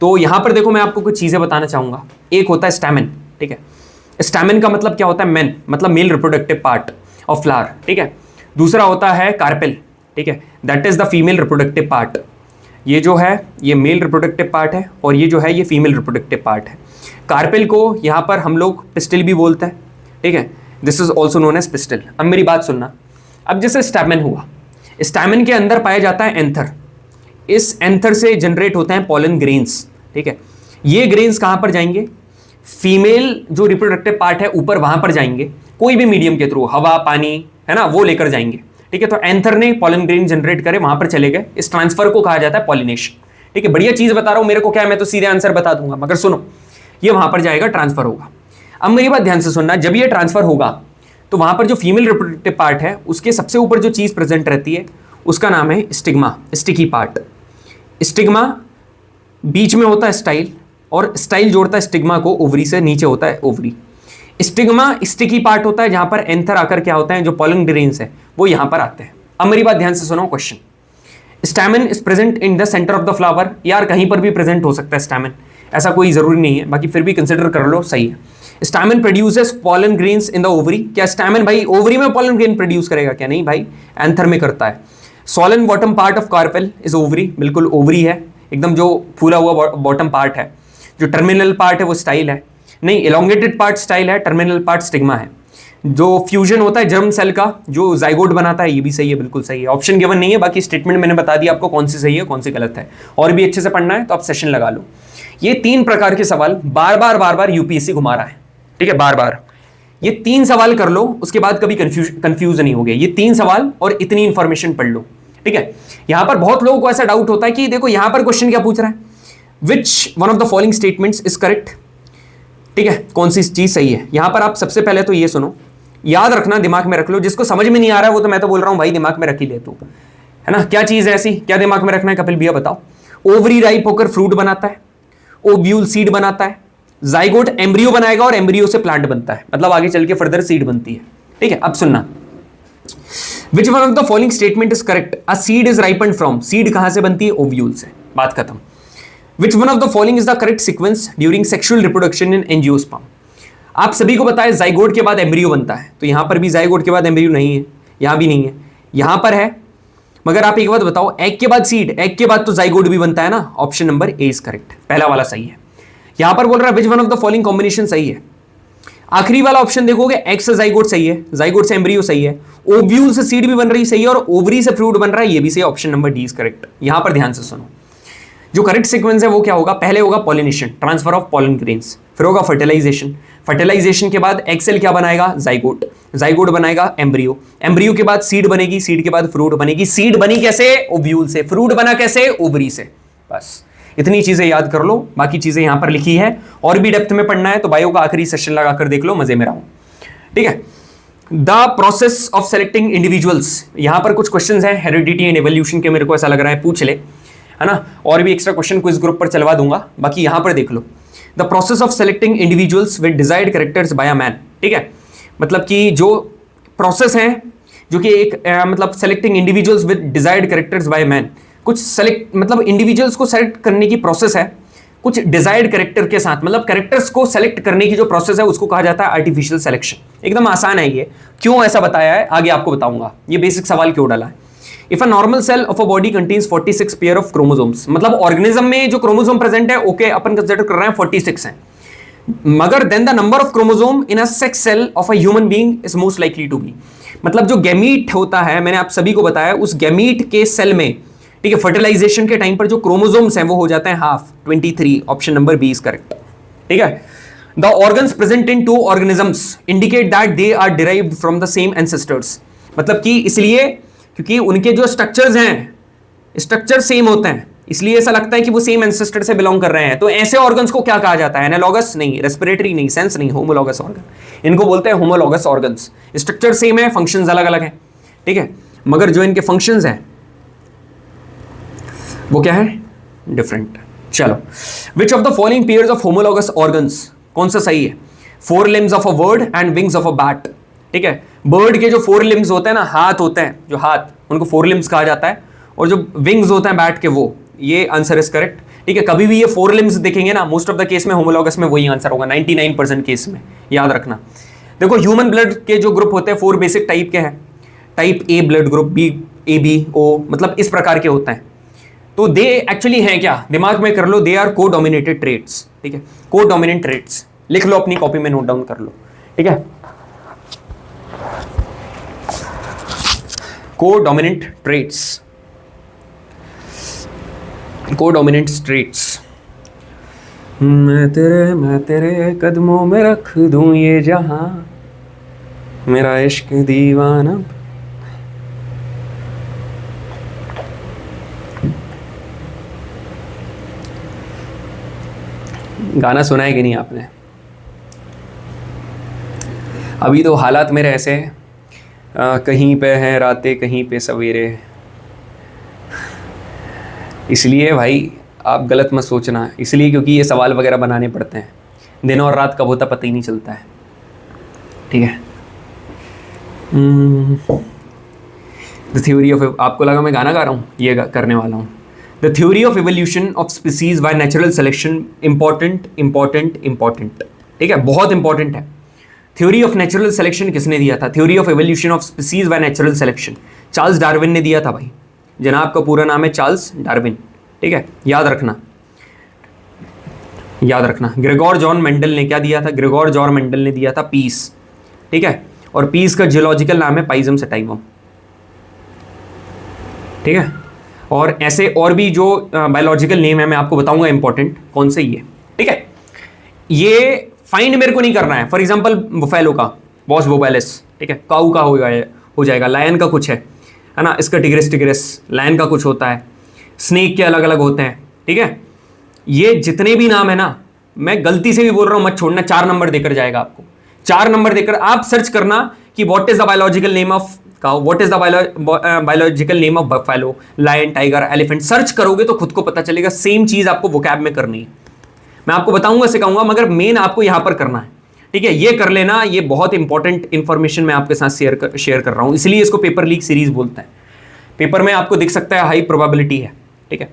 तो यहां पर देखो मैं आपको कुछ चीजें बताना चाहूंगा। एक होता है स्टैमेन, ठीक है, स्टैमेन का मतलब क्या होता है? मेन, मतलब male reproductive part of flower, ठीक है। दूसरा होता है कार्पेल, ठीक है, that is the female reproductive part. ये जो है ये मेल रिप्रोडक्टिव पार्ट है और ये जो है ये फीमेल रिप्रोडक्टिव पार्ट है। कार्पेल को यहाँ पर हम लोग पिस्टिल भी बोलते हैं, ठीक है, this is also known as pistil. अब मेरी बात सुनना, अब जैसे स्टैमेन हुआ, स्टैमेन के अंदर पाया जाता है एंथर, इस एंथर से जनरेट होते हैं पॉलन ग्रेन्स, ठीक है। ये ग्रेन्स कहाँ पर जाएंगे? फीमेल जो रिप्रोडक्टिव पार्ट है ऊपर वहाँ पर जाएंगे, कोई भी मीडियम के थ्रू, हवा, पानी, है ना, वो लेकर जाएंगे, ठीक है। तो एंथर ने पॉलन ग्रेन जनरेट करे, वहां पर चले गए, इस ट्रांसफर को कहा जाता है पॉलिनेशन, ठीक है। बढ़िया चीज बता रहा हूं, मेरे को क्या है, मैं तो सीधे आंसर बता दूंगा, मगर सुनो, ये वहां पर जाएगा, ट्रांसफर होगा। अब मेरी बात ध्यान से सुनना, जब ये ट्रांसफर होगा तो वहां पर जो फीमेल रिप्रोडक्टिव पार्ट है उसके सबसे ऊपर जो चीज प्रेजेंट रहती है उसका नाम है स्टिग्मा, स्टिकी पार्ट। स्टिग्मा बीच में होता है स्टाइल, और स्टाइल जोड़ता है स्टिग्मा को ओवरी से, नीचे होता है ओवरी। स्टिग्मा स्टिकी पार्ट होता है जहां पर एंथर आकर क्या होता है, जो पॉलन ग्रेन्स है वो यहां पर आते हैं। अब मेरी बात ध्यान से सुनो, question, stamen is present in the centre of the flower. यार कहीं पर भी प्रेजेंट हो सकता है स्टैमेन, ऐसा कोई जरूरी नहीं है, बाकी फिर भी कंसिडर कर लो, सही है। Stamen produces pollen grains in the ovary. क्या स्टैमेन भाई ओवरी में पॉलन ग्रेन प्रोड्यूस करेगा? क्या नहीं भाई, एंथर में करता है। Solan bottom part of carpel is ovary, बिल्कुल ओवरी है एकदम, जो फूला हुआ बॉटम पार्ट है। जो टर्मिनल पार्ट है वो स्टाइल है, नहीं, एलोंगेटेड पार्ट स्टाइल है, टर्मिनल पार्ट स्टिग्मा है। जो फ्यूजन होता है जर्म सेल का, जो जाइगोट बनाता है, ये भी सही है, बिल्कुल सही है। ऑप्शन गिवन नहीं है, बाकी स्टेटमेंट मैंने बता दिया आपको कौन सी सही है कौन सी गलत है। और भी अच्छे से पढ़ना है तो आप सेशन लगा लो। ये 3 प्रकार के सवाल बार बार यूपीएससी घुमा रहा है, ठीक है, बार बार। ये 3 सवाल कर लो, उसके बाद कभी कंफ्यूज नहीं हो गया। ये 3 सवाल और इतनी इंफॉर्मेशन पढ़ लो, ठीक है। यहां पर बहुत लोगों को ऐसा डाउट होता है कि देखो यहां पर क्वेश्चन क्या पूछ रहा है, which one of the following statements is correct, ठीक है, कौन सी चीज सही है। यहां पर आप सबसे पहले तो ये सुनो, याद रखना, दिमाग में रख लो। जिसको समझ में नहीं आ रहा है वो तो मैं तो बोल रहा हूं भाई दिमाग में रख ही ले तू, है ना। क्या चीज है ऐसी, क्या दिमाग में रखना है कपिल भैया बताओ? ओवरी राइप होकर फ्रूट बनाता है, ओव्यूल सीड बनाता है, जाइगोट एम्ब्रियो बनाएगा और एम्ब्रियो से प्लांट बनता है, मतलब आगे चल के फर्दर सीड बनती है, ठीक है। अब सुनना, which one of the following statement is correct? A seed is ripened from, seed कहां से बनती है? ओव्यूल से, बात खत्म। Which one of the following is the correct sequence during sexual reproduction in angiosperm? आप सभी को पता है जाइगोट के बाद एम्ब्रियो बनता है, तो यहां पर भी जाइगोट के बाद एम्ब्रियो नहीं है, यहां भी नहीं है, यहां पर है। मगर आप एक बात बताओ, एग के बाद सीड, एग के बाद तो जाइगोट भी बनता है ना, option number A is correct, पहला वाला सही है। यहां पर बोल रहा है which one of the following combination सही है। आखिरी वाला ऑप्शन देखोगे, एग से जाइगोट सही है, जाइगोट से एम्ब्रियो सही है, ओव्यूल से सीड भी बन रही सही है, और ओवरी से फ्रूट बन रहा है, ये भी सही, option number D is correct. यहां पर ध्यान से सुनो, जो करेक्ट सीक्वेंस है वो क्या होगा? पहले होगा pollination, transfer of pollen grains, फिर होगा फर्टिलाइजेशन, फर्टिलाइजेशन के बाद एग सेल क्या बनाएगा, जाइगोट, जाइगोट बनाएगा एम्ब्रियो, एम्ब्रियो के बाद सीड बनेगी, सीड के बाद फ्रूट बनेगी, सीड बनी कैसे, ओव्यूल से, फ्रूट बना कैसे, ओवरी से। बस इतनी चीजें याद कर लो, बाकी चीजें यहां पर लिखी है। और भी डेप्थ में पढ़ना है तो बायो का आखिरी सेशन लगाकर देख लो, मजे में रहो, ठीक है। The process of selecting individuals, यहां पर कुछ क्वेश्चंस हैं हेरिडिटी एंड एवोल्यूशन के, मेरे को ऐसा लग रहा है पूछ ले, है ना। और भी एक्स्ट्रा क्वेश्चन क्विज ग्रुप पर चलवा दूंगा, बाकी यहां पर देख लो। The process of selecting individuals with desired characters by a man, ठीक है। मतलब कि जो प्रोसेस है जो कि एक मतलब selecting individuals with desired characters by man, कुछ सेलेक्ट मतलब इंडिविजुअल्स को सेलेक्ट करने की प्रोसेस है कुछ डिजायर्ड कैरेक्टर के साथ, मतलब कैरेक्टर्स को सेलेक्ट करने की जो प्रोसेस है उसको कहा जाता है आर्टिफिशियल सिलेक्शन। एकदम आसान है ये, क्यों ऐसा बताया है आगे आपको बताऊंगा, ये बेसिक सवाल क्यों डाला है। If a normal cell of a body contains 46 pair of chromosomes, मतलब ऑर्गेनिज्म में जो क्रोमोसोम प्रेजेंट है ओके अपन कंसीडर कर रहे हैं 46 है, मगर then the number of chromosome in a sex cell of a human being is most likely to be, मतलब जो गैमीट होता है, मैंने आप सभी को बताया, उस गैमीट के सेल में, ठीक है, फर्टिलाइजेशन के टाइम पर जो क्रोमोसोम्स हैं वो हो जाते हैं half, 23, option number B is correct, ठीक है। The organs present in two organisms indicate that they are derived from the same ancestors, मतलब कि इसलिए क्योंकि उनके जो स्ट्रक्चर्स हैं, स्ट्रक्चर सेम होते हैं, इसलिए ऐसा लगता है कि वो सेम एंसेस्टर से बिलोंग कर रहे हैं। तो ऐसे ऑर्गन्स को क्या कहा जाता है, एनालॉगस नहीं, रेस्पिरेटरी नहीं, सेंस नहीं, होमोलॉगस ऑर्गन, इनको बोलते हैं होमोलॉगस ऑर्गन्स। स्ट्रक्चर सेम है, फंक्शंस अलग अलग हैं, ठीक है, मगर जो इनके फंक्शंस हैं वो क्या है, डिफरेंट। चलो, विच of the following pairs of homologous organs, कौन सा सही है, 4 limbs of a bird and wings of a bat, ठीक है। बर्ड के जो 4 लिम्स होते हैं ना, हाथ होते हैं जो हाथ, उनको 4 लिम्स कहा जाता है, और जो विंग्स होते हैं बैट के वो, ये आंसर इज करेक्ट, ठीक है। कभी भी ये 4 लिम्स देखेंगे ना, मोस्ट ऑफ द केस में होमोलॉगस में वही आंसर होगा, 99% केस में, याद रखना। देखो ह्यूमन ब्लड के जो ग्रुप होते हैं 4 बेसिक टाइप के हैं, type A blood group, B, A B O, मतलब इस प्रकार के होते हैं। तो दे एक्चुअली हैं क्या, दिमाग में कर लो, दे आर को डोमिनेटेड ट्रेट्स, ठीक है, को डोमिनेंट ट्रेट्स, लिख लो अपनी कॉपी में, नोट डाउन कर लो, ठीक है। को डोमिनेंट ट्रेट्स, को डोमिनेंट ट्रेट्स। मैं तेरे कदमों में रख दूं ये जहां, मेरा इश्क दीवाना। गाना सुना है कि नहीं आपने? अभी तो हालात मेरे ऐसे, कहीं पे हैं रातें कहीं पे सवेरे, इसलिए भाई आप गलत मत सोचना, इसलिए क्योंकि ये सवाल वगैरह बनाने पड़ते हैं, दिन और रात कब होता पता ही नहीं चलता है, ठीक है। द थ्योरी ऑफ, आपको लगा मैं गाना गा रहा हूँ, ये करने वाला हूँ। The theory of evolution of species by natural selection, important important important, ठीक है, बहुत इंपॉर्टेंट है। थ्योरी ऑफ नेचुरल सिलेक्शन किसने दिया था, theory of evolution of species by natural selection, Charles Darwin ने दिया था भाई, जनाब का पूरा नाम है चार्ल्स डार्विन, ठीक है, याद रखना, याद रखना। ग्रेगोर जॉन मेंडल ने क्या दिया था, ग्रेगोर जॉन मेंडल ने दिया था पीस, ठीक है, और पीस का जियोलॉजिकल नाम है पाइजम सटाइवम, ठीक है। और ऐसे और भी जो बायोलॉजिकल नेम है मैं आपको बताऊंगा इंपॉर्टेंट कौन से, ये ठीक है। ये फाइंड मेरे को नहीं करना है, फॉर एग्जांपल बुफेलो का बॉस बोबैलिस, ठीक है, काऊ का हो जाएगा, लायन का कुछ है ना, इसका टिग्रिस टिग्रिस, लायन का कुछ होता है, स्नेक के अलग अलग होते हैं, ठीक है। ये जितने भी नाम है ना, मैं गलती से भी बोल रहा हूं मत छोड़ना, 4 नंबर देकर जाएगा आपको, 4 नंबर देकर आप सर्च करना कि what is the biological name of cow, what is the biological name of buffalo, lion, tiger, elephant, search करोगे तो खुद को पता चलेगा। सेम चीज आपको वोकैब में करनी है, मैं आपको बताऊंगा सिखाऊंगा, मगर मेन आपको यहां पर करना है, ठीक है। ये कर लेना, ये बहुत इंपॉर्टेंट इंफॉर्मेशन मैं आपके साथ शेयर कर रहा हूं, इसलिए इसको पेपर लीक सीरीज बोलते हैं। पेपर में आपको दिख सकता है हाई प्रोबेबिलिटी है, ठीक है।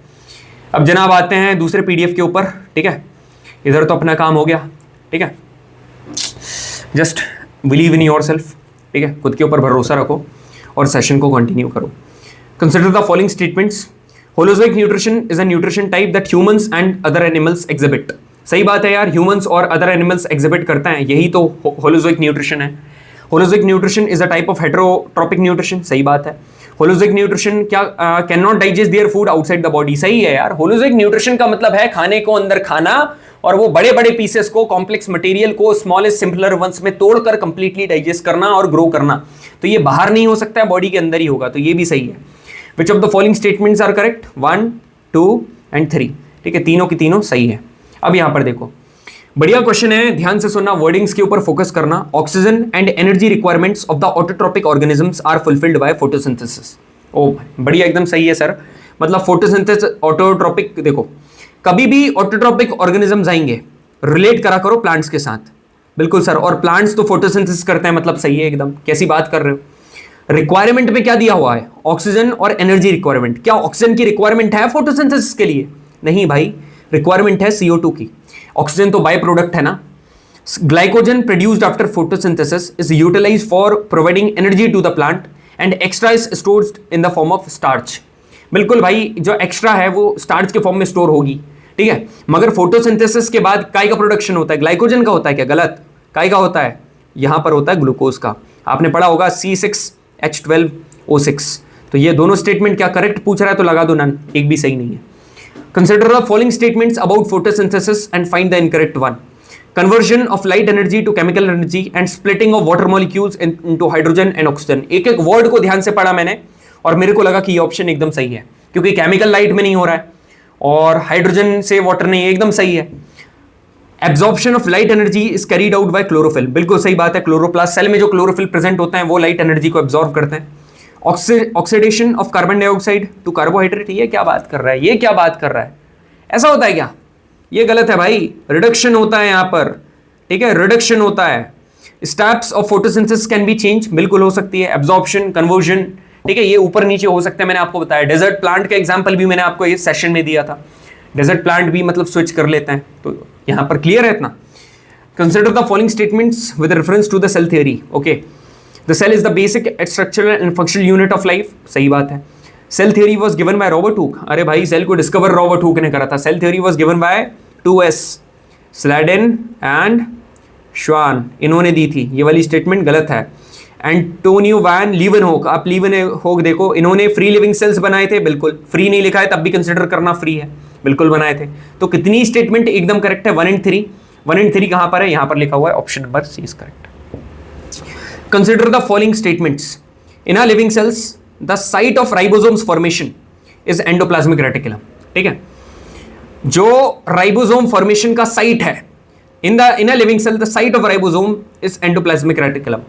अब जनाब आते हैं दूसरे पीडीएफ के ऊपर, ठीक है। इधर तो अपना काम हो गया, ठीक है, just believe in your self, ठीक है, खुद के ऊपर भरोसा रखो और सेशन को कंटिन्यू करो। Consider the following statements, holozoic nutrition is a nutrition type that humans and other animals exhibit. सही बात है यार, ह्यूमंस और अदर एनिमल्स एग्जिबिट करते हैं, यही तो होलोजोइक न्यूट्रिशन है। Holozoic nutrition is a type of heterotrophic nutrition, सही बात है। होलोजोइक न्यूट्रिशन क्या can not digest their food outside the body, सही है यार। होलोजोइक न्यूट्रिशन का मतलब है खाने को अंदर खाना और वो बड़े बड़े पीसेस को, कॉम्प्लेक्स मटेरियल को स्मॉलेस्ट सिंपलर वंस में तोड़कर कंप्लीटली डाइजेस्ट करना और ग्रो करना। तो ये बाहर नहीं हो सकता है, बॉडी के अंदर ही होगा। तो ये भी सही है। Which of the following statements are correct? 1, 2 and 3। ठीक है, तीनों की तीनों सही है। अब यहां पर देखो, बढ़िया क्वेश्चन है, ध्यान से सुनना, वर्डिंग्स के ऊपर फोकस करना। Oxygen and energy requirements of the autotrophic organisms are fulfilled by photosynthesis. ओ बढ़िया, एकदम सही है सर। मतलब फोटोसिंथेसिस, ऑटोट्रोपिक, देखो कभी भी ऑटोट्रोपिक ऑर्गेनिजम्स आएंगे, रिलेट करा करो प्लांट्स के साथ। बिल्कुल सर, और प्लांट्स तो फोटोसिंथेसिस करते हैं, मतलब सही है एकदम। कैसी बात कर रहे हो? रिक्वायरमेंट में क्या दिया हुआ है? ऑक्सीजन और एनर्जी रिक्वायरमेंट। क्या ऑक्सीजन की रिक्वायरमेंट है फोटोसिंथेसिस के लिए? नहीं भाई, रिक्वायरमेंट है CO2 की। ऑक्सीजन तो बाय प्रोडक्ट है ना। Glycogen produced after photosynthesis is utilised for providing energy to the plant and extra is stored in the form of starch. बिल्कुल भाई, जो एक्स्ट्रा है वो स्टार्च के फॉर्म में स्टोर होगी। ठीक है, मगर फोटोसिंथेसिस के बाद काय का प्रोडक्शन होता है? ग्लाइकोजन का होता है क्या? गलत, काय का होता है? यहां पर होता है ग्लूकोज का। आपने पढ़ा होगा C6H12O6। तो ये दोनों स्टेटमेंट क्या करेक्ट पूछ रहा है? तो लगा दो नन, एक भी सही नहीं है। Consider the following statements about photosynthesis and find the incorrect one. Conversion of light energy to chemical energy and splitting of water molecules into hydrogen and oxygen. एक एक वर्ड को ध्यान से पढ़ा मैंने और मेरे को लगा कि ये ऑप्शन एकदम सही है, क्योंकि केमिकल लाइट में नहीं हो रहा है और हाइड्रोजन से वाटर नहीं, एकदम सही है। Absorption of light energy is carried out by chlorophyll. बिल्कुल सही बात है। क्लोरोप्लास्ट सेल में जो क्लोरोफिल प्रेजेंट होते हैं वो लाइट एनर्जी को एब्जॉर्ब करते हैं। Oxidation of carbon dioxide to carbohydrate. ये क्या बात कर रहा है? ये क्या बात कर रहा है? ऐसा होता है क्या? ये गलत है भाई, रिडक्शन होता है यहां पर। ठीक है, रिडक्शन होता है। Steps of photosynthesis can be change, बिल्कुल हो सकती है। एब्जॉर्प्शन, कन्वर्जन, ठीक है, ये ऊपर नीचे हो सकता है, मैंने आपको बताया। डेजर्ट प्लांट का एग्जांपल भी मैंने आपको इस सेशन में दिया था। डेजर्ट प्लांट भी मतलब स्विच कर लेते हैं, तो यहां पर क्लियर है इतना। Consider the following statements with reference to the cell theory. Okay, the cell is the basic structural and functional unit of life. सही बात है। Cell theory was given by Robert Hooke. अरे भाई, सेल को discover Robert Hooke ने करा था। Cell theory was given by 2S, Schleiden and Schwann, इन्होंने दी थी। ये वाली स्टेटमेंट गलत है। एंटोनियो वैन लीवनहोक, आप लीवनहोक देखो, इन्होंने फ्री लिविंग सेल्स बनाए थे। बिल्कुल, फ्री नहीं लिखा है तब भी कंसिडर करना फ्री है, बिल्कुल बनाए थे। तो कितनी स्टेटमेंट एकदम करेक्ट है? 1 एंड 3। 1 एंड 3 कहां पर है? यहां पर लिखा हुआ है, option number C is correct. Consider the following statements. In a living cells the site of ribosomes formation is endoplasmic reticulum. ठीक है, जो राइबोसोम फॉर्मेशन का साइट है in a living cell, the site of ribosome is endoplasmic reticulum.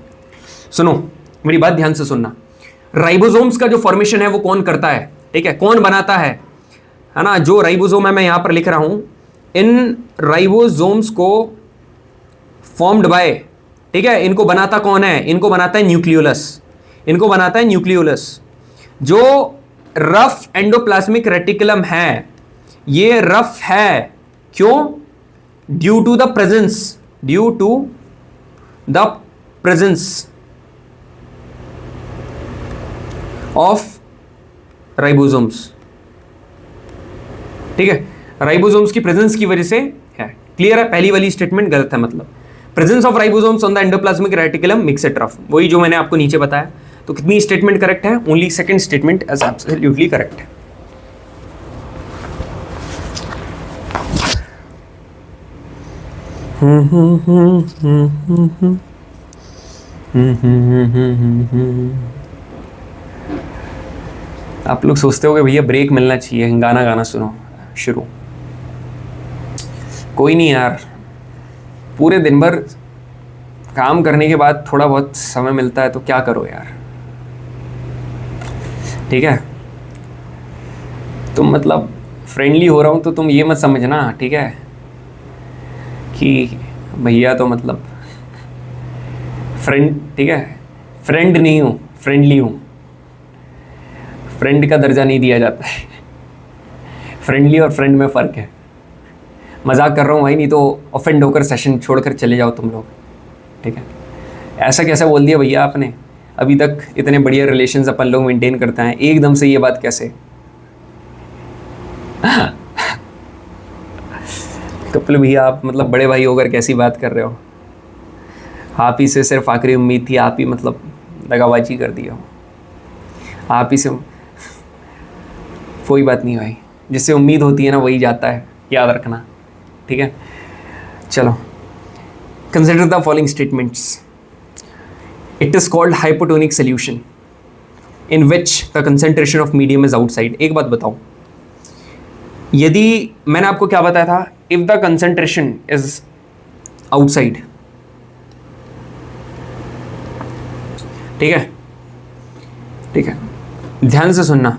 सुनो, मेरी बात ध्यान से सुनना। राइबोसोम्स का जो फॉर्मेशन है वो कौन करता है? ठीक है, कौन बनाता है ना? जो राइबोसोम है, मैं यहां पर लिख रहा हूं, इन राइबोसोम्स को फॉर्म्ड बाय, ठीक है, इनको बनाता कौन है? इनको बनाता है न्यूक्लियोलस। इनको बनाता है न्यूक्लियोलस। जो रफ एंडोप्लाज्मिक रेटिकुलम है, ये रफ है, क्यों? Due to the presence of ribosomes. ठीक है, राइबोसोम्स की प्रेजेंस की वजह से है। क्लियर है? पहली वाली स्टेटमेंट गलत है, मतलब presence of ribosomes on the endoplasmic reticulum makes it rough, वही जो मैंने आपको नीचे बताया। तो कितनी स्टेटमेंट करेक्ट है? Only second statement is absolutely correct है। आप लोग सोचते हो कि भैया ब्रेक मिलना चाहिए, गाना गाना सुनो शुरू। कोई नहीं यार, पूरे दिन भर काम करने के बाद थोड़ा बहुत समय मिलता है तो क्या करो यार। ठीक है, तुम मतलब फ्रेंडली हो रहा हूँ तो तुम ये मत समझना, ठीक है, कि भैया तो मतलब फ्रेंड, ठीक है, फ्रेंड नहीं हूँ, फ्रेंडली हूँ। फ्रेंड का दर्जा नहीं दिया जाता है। फ्रेंडली और फ्रेंड में फ़र्क है। मजाक कर रहा हूँ भाई, नहीं तो ऑफेंड होकर सेशन छोड़कर चले जाओ तुम लोग। ठीक है, ऐसा कैसे बोल दिया भैया आपने? अभी तक इतने बढ़िया रिलेशंस अपन लोग मेंटेन करते हैं, एकदम से ये बात कैसे? कपिल भैया, आप मतलब बड़े भाई होकर कैसी बात कर रहे हो? आप ही से सिर्फ आखिरी उम्मीद थी, आप ही मतलब दगाबाजी कर दिया हो। आप ही से कोई बात नहीं भाई, जिससे उम्मीद होती है ना वही जाता है, याद रखना। ठीक है, चलो, consider the following statements. It is called hypotonic solution in which the concentration of medium is outside. एक बात बताओ, यदि मैंने आपको क्या बताया था, if the concentration is outside, ठीक है, ठीक है, ध्यान से सुनना.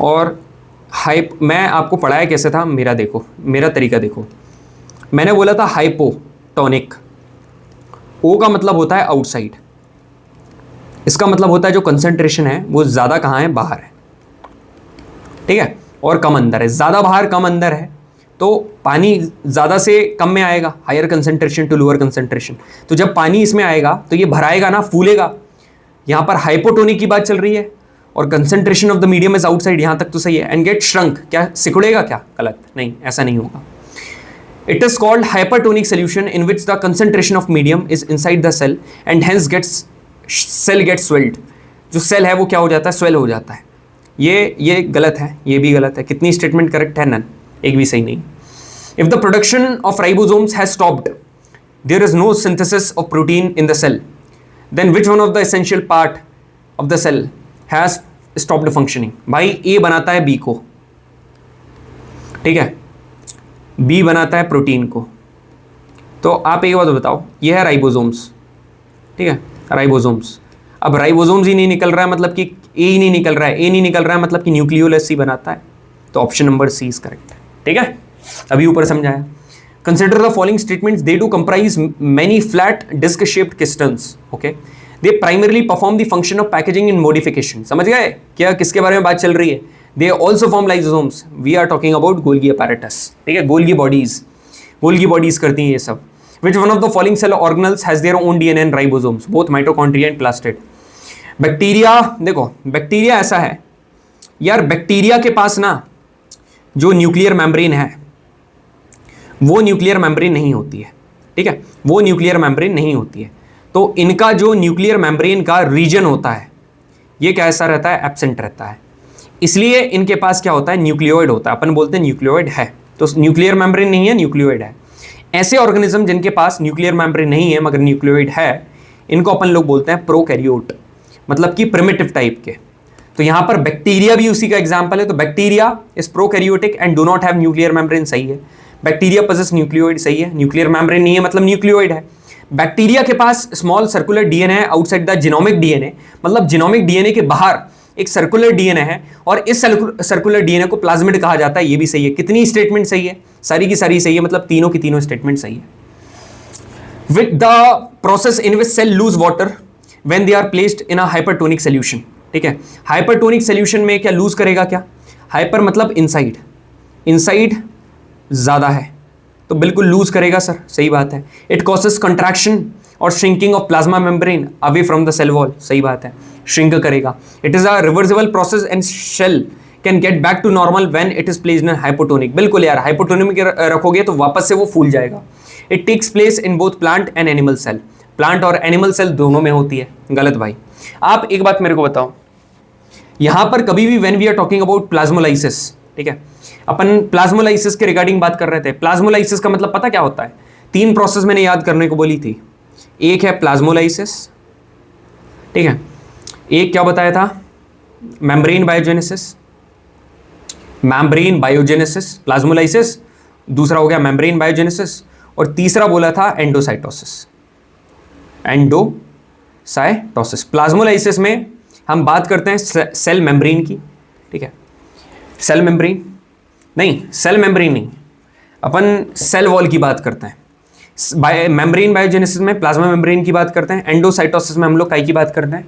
और मैं आपको पढ़ाया कैसे था, मेरा देखो, मेरा तरीका देखो. मैंने बोला था हाइपोटोनिक, ओ का मतलब होता है आउटसाइड, इसका मतलब होता है जो कंसंट्रेशन है वो ज़्यादा कहाँ है, बाहर है, ठीक है, और कम अंदर है. ज़्यादा बाहर कम अंदर है तो पानी ज़्यादा से कम में आएगा, higher concentration to lower concentration. तो जब पानी इसमें आएगा तो ये भराएगा ना, फूलेगा. यहाँ पर हाइपोटोनिक की बात चल रही है और concentration of the medium is outside, यहाँ तक तो सही है. एंड गेट श्रंक, क्या सिकुड़ेगा क्या, गलत, नहीं, ऐसा नहीं होगा. It is called hypertonic solution in which the concentration of medium is inside the cell and hence gets cell gets swelled. जो सेल है वो क्या हो जाता है, स्वेल हो जाता है. ये गलत है, ये भी गलत है. कितनी स्टेटमेंट करेक्ट है, नन, एक भी सही नहीं. If the production of ribosomes has stopped, there is no synthesis of protein in the cell, then which one of the essential part of the cell has stopped functioning. भाई ए बनाता है B को, ठीक है, बी बनाता है protein को. तो आप एक बात बताओ, ये है राइबोसोम्स, ठीक है, राइबोसोम्स. अब राइबोसोम्स ही नहीं निकल रहा है मतलब कि ए ही नहीं निकल रहा है, ए नहीं निकल रहा है मतलब कि न्यूक्लियोलस ही बनाता है. तो option number C is correct, ठीक है. अभी ऊपर समझाया. Consider the following statements, they do comprise many flat disc shaped crystals. Okay, they primarily perform the function of packaging in modification. समझ गए क्या किसके बारे में बात चल रही है. They also form lysosomes. We are talking about Golgi apparatus, ठीक है, गोल्गी बॉडीज करती हैं ये सब. Which one of the following cell organelles has their own DNA and ribosomes, both mitochondria and plastid? Bacteria, देखो बैक्टीरिया ऐसा है यार, बैक्टीरिया के पास ना जो न्यूक्लियर मेम्ब्रेन है वो न्यूक्लियर मेम्ब्रेन नहीं होती है, ठीक है, वो न्यूक्लियर मेम्ब्रेन नहीं होती है. तो इनका जो न्यूक्लियर मेम्ब्रेन का रीजन होता है ये कैसा रहता है, एब्सेंट रहता है. इसलिए इनके पास क्या होता है, न्यूक्लियोइड होता है. अपन बोलते हैं न्यूक्लियोइड है, तो न्यूक्लियर मेम्ब्रेन नहीं है, न्यूक्लियोइड है. ऐसे ऑर्गेनिज्म जिनके पास न्यूक्लियर मेम्ब्रेन नहीं है मगर न्यूक्लियोइड है, इनको अपन लोग बोलते हैं प्रोकैरियोट, मतलब कि प्रिमिटिव टाइप के. तो यहाँ पर बैक्टीरिया भी उसी का एग्जांपल है. तो bacteria is prokaryotic and do not have nuclear membrane, सही है. बैक्टीरिया पजेस न्यूक्लियोइड, सही है. न्यूक्लियर मेम्ब्रेन नहीं है मतलब न्यूक्लियोइड है. बैक्टीरिया के पास स्मॉल सर्कुलर डीएनए है आउटसाइड द जीनोमिक डीएनए, मतलब जीनोमिक डीएनए के बाहर एक सर्कुलर डीएनए है और इस सर्कुलर डीएनए को प्लाज्मिड कहा जाता है. ये भी सही है. कितनी स्टेटमेंट सही है, सारी की सारी सही है, मतलब तीनों की तीनों स्टेटमेंट सही है. With the process in which cell lose water when they are placed in a hypertonic solution, ठीक है. हाइपरटोनिक सोल्यूशन में क्या लूज करेगा, क्या हाइपर मतलब इनसाइड, इनसाइड ज्यादा है तो बिल्कुल लूज करेगा सर, सही बात है. इट कॉसेस कंट्रैक्शन और shrinking of plasma membrane away from the cell wall, सही बात है, श्रिंक करेगा. It is a reversible process and cell can get back to normal when it is placed in hypotonic. बिल्कुल यार, hypotonic रखोगे तो वापस से वो फूल जाएगा. It takes place in both plant and animal cell. Plant और एनिमल सेल दोनों में होती है, गलत भाई. आप एक बात मेरे को बताओ, यहां पर कभी भी when we are talking about plasmolysis, ठीक है, अपन प्लाज्मोलाइसिस के रिगार्डिंग बात कर रहे थे. प्लाज्मोलाइसिस का मतलब पता क्या होता है, तीन प्रोसेस मैंने याद करने को बोली थी. एक है प्लाज्मोलाइसिस, ठीक है, एक क्या बताया था, membrane biogenesis, membrane biogenesis, plasmolysis. दूसरा हो गया मेम्ब्रेन बायोजेनेसिस और तीसरा बोला था एंडोसाइटोसिस, एंडोसाइटोसिस. प्लाज्मोलाइसिस में हम बात करते हैं सेल मेम्ब्रेन की, ठीक है, सेल मेम्ब्रेन नहीं, सेल मेम्ब्रेन नहीं, अपन सेल वॉल की बात करते हैं. मेम्ब्रेन बायोजेनेसिस में प्लाज्मा मेम्ब्रेन की बात करते हैं. एंडोसाइटोसिस में हम लोग काई की बात करते हैं,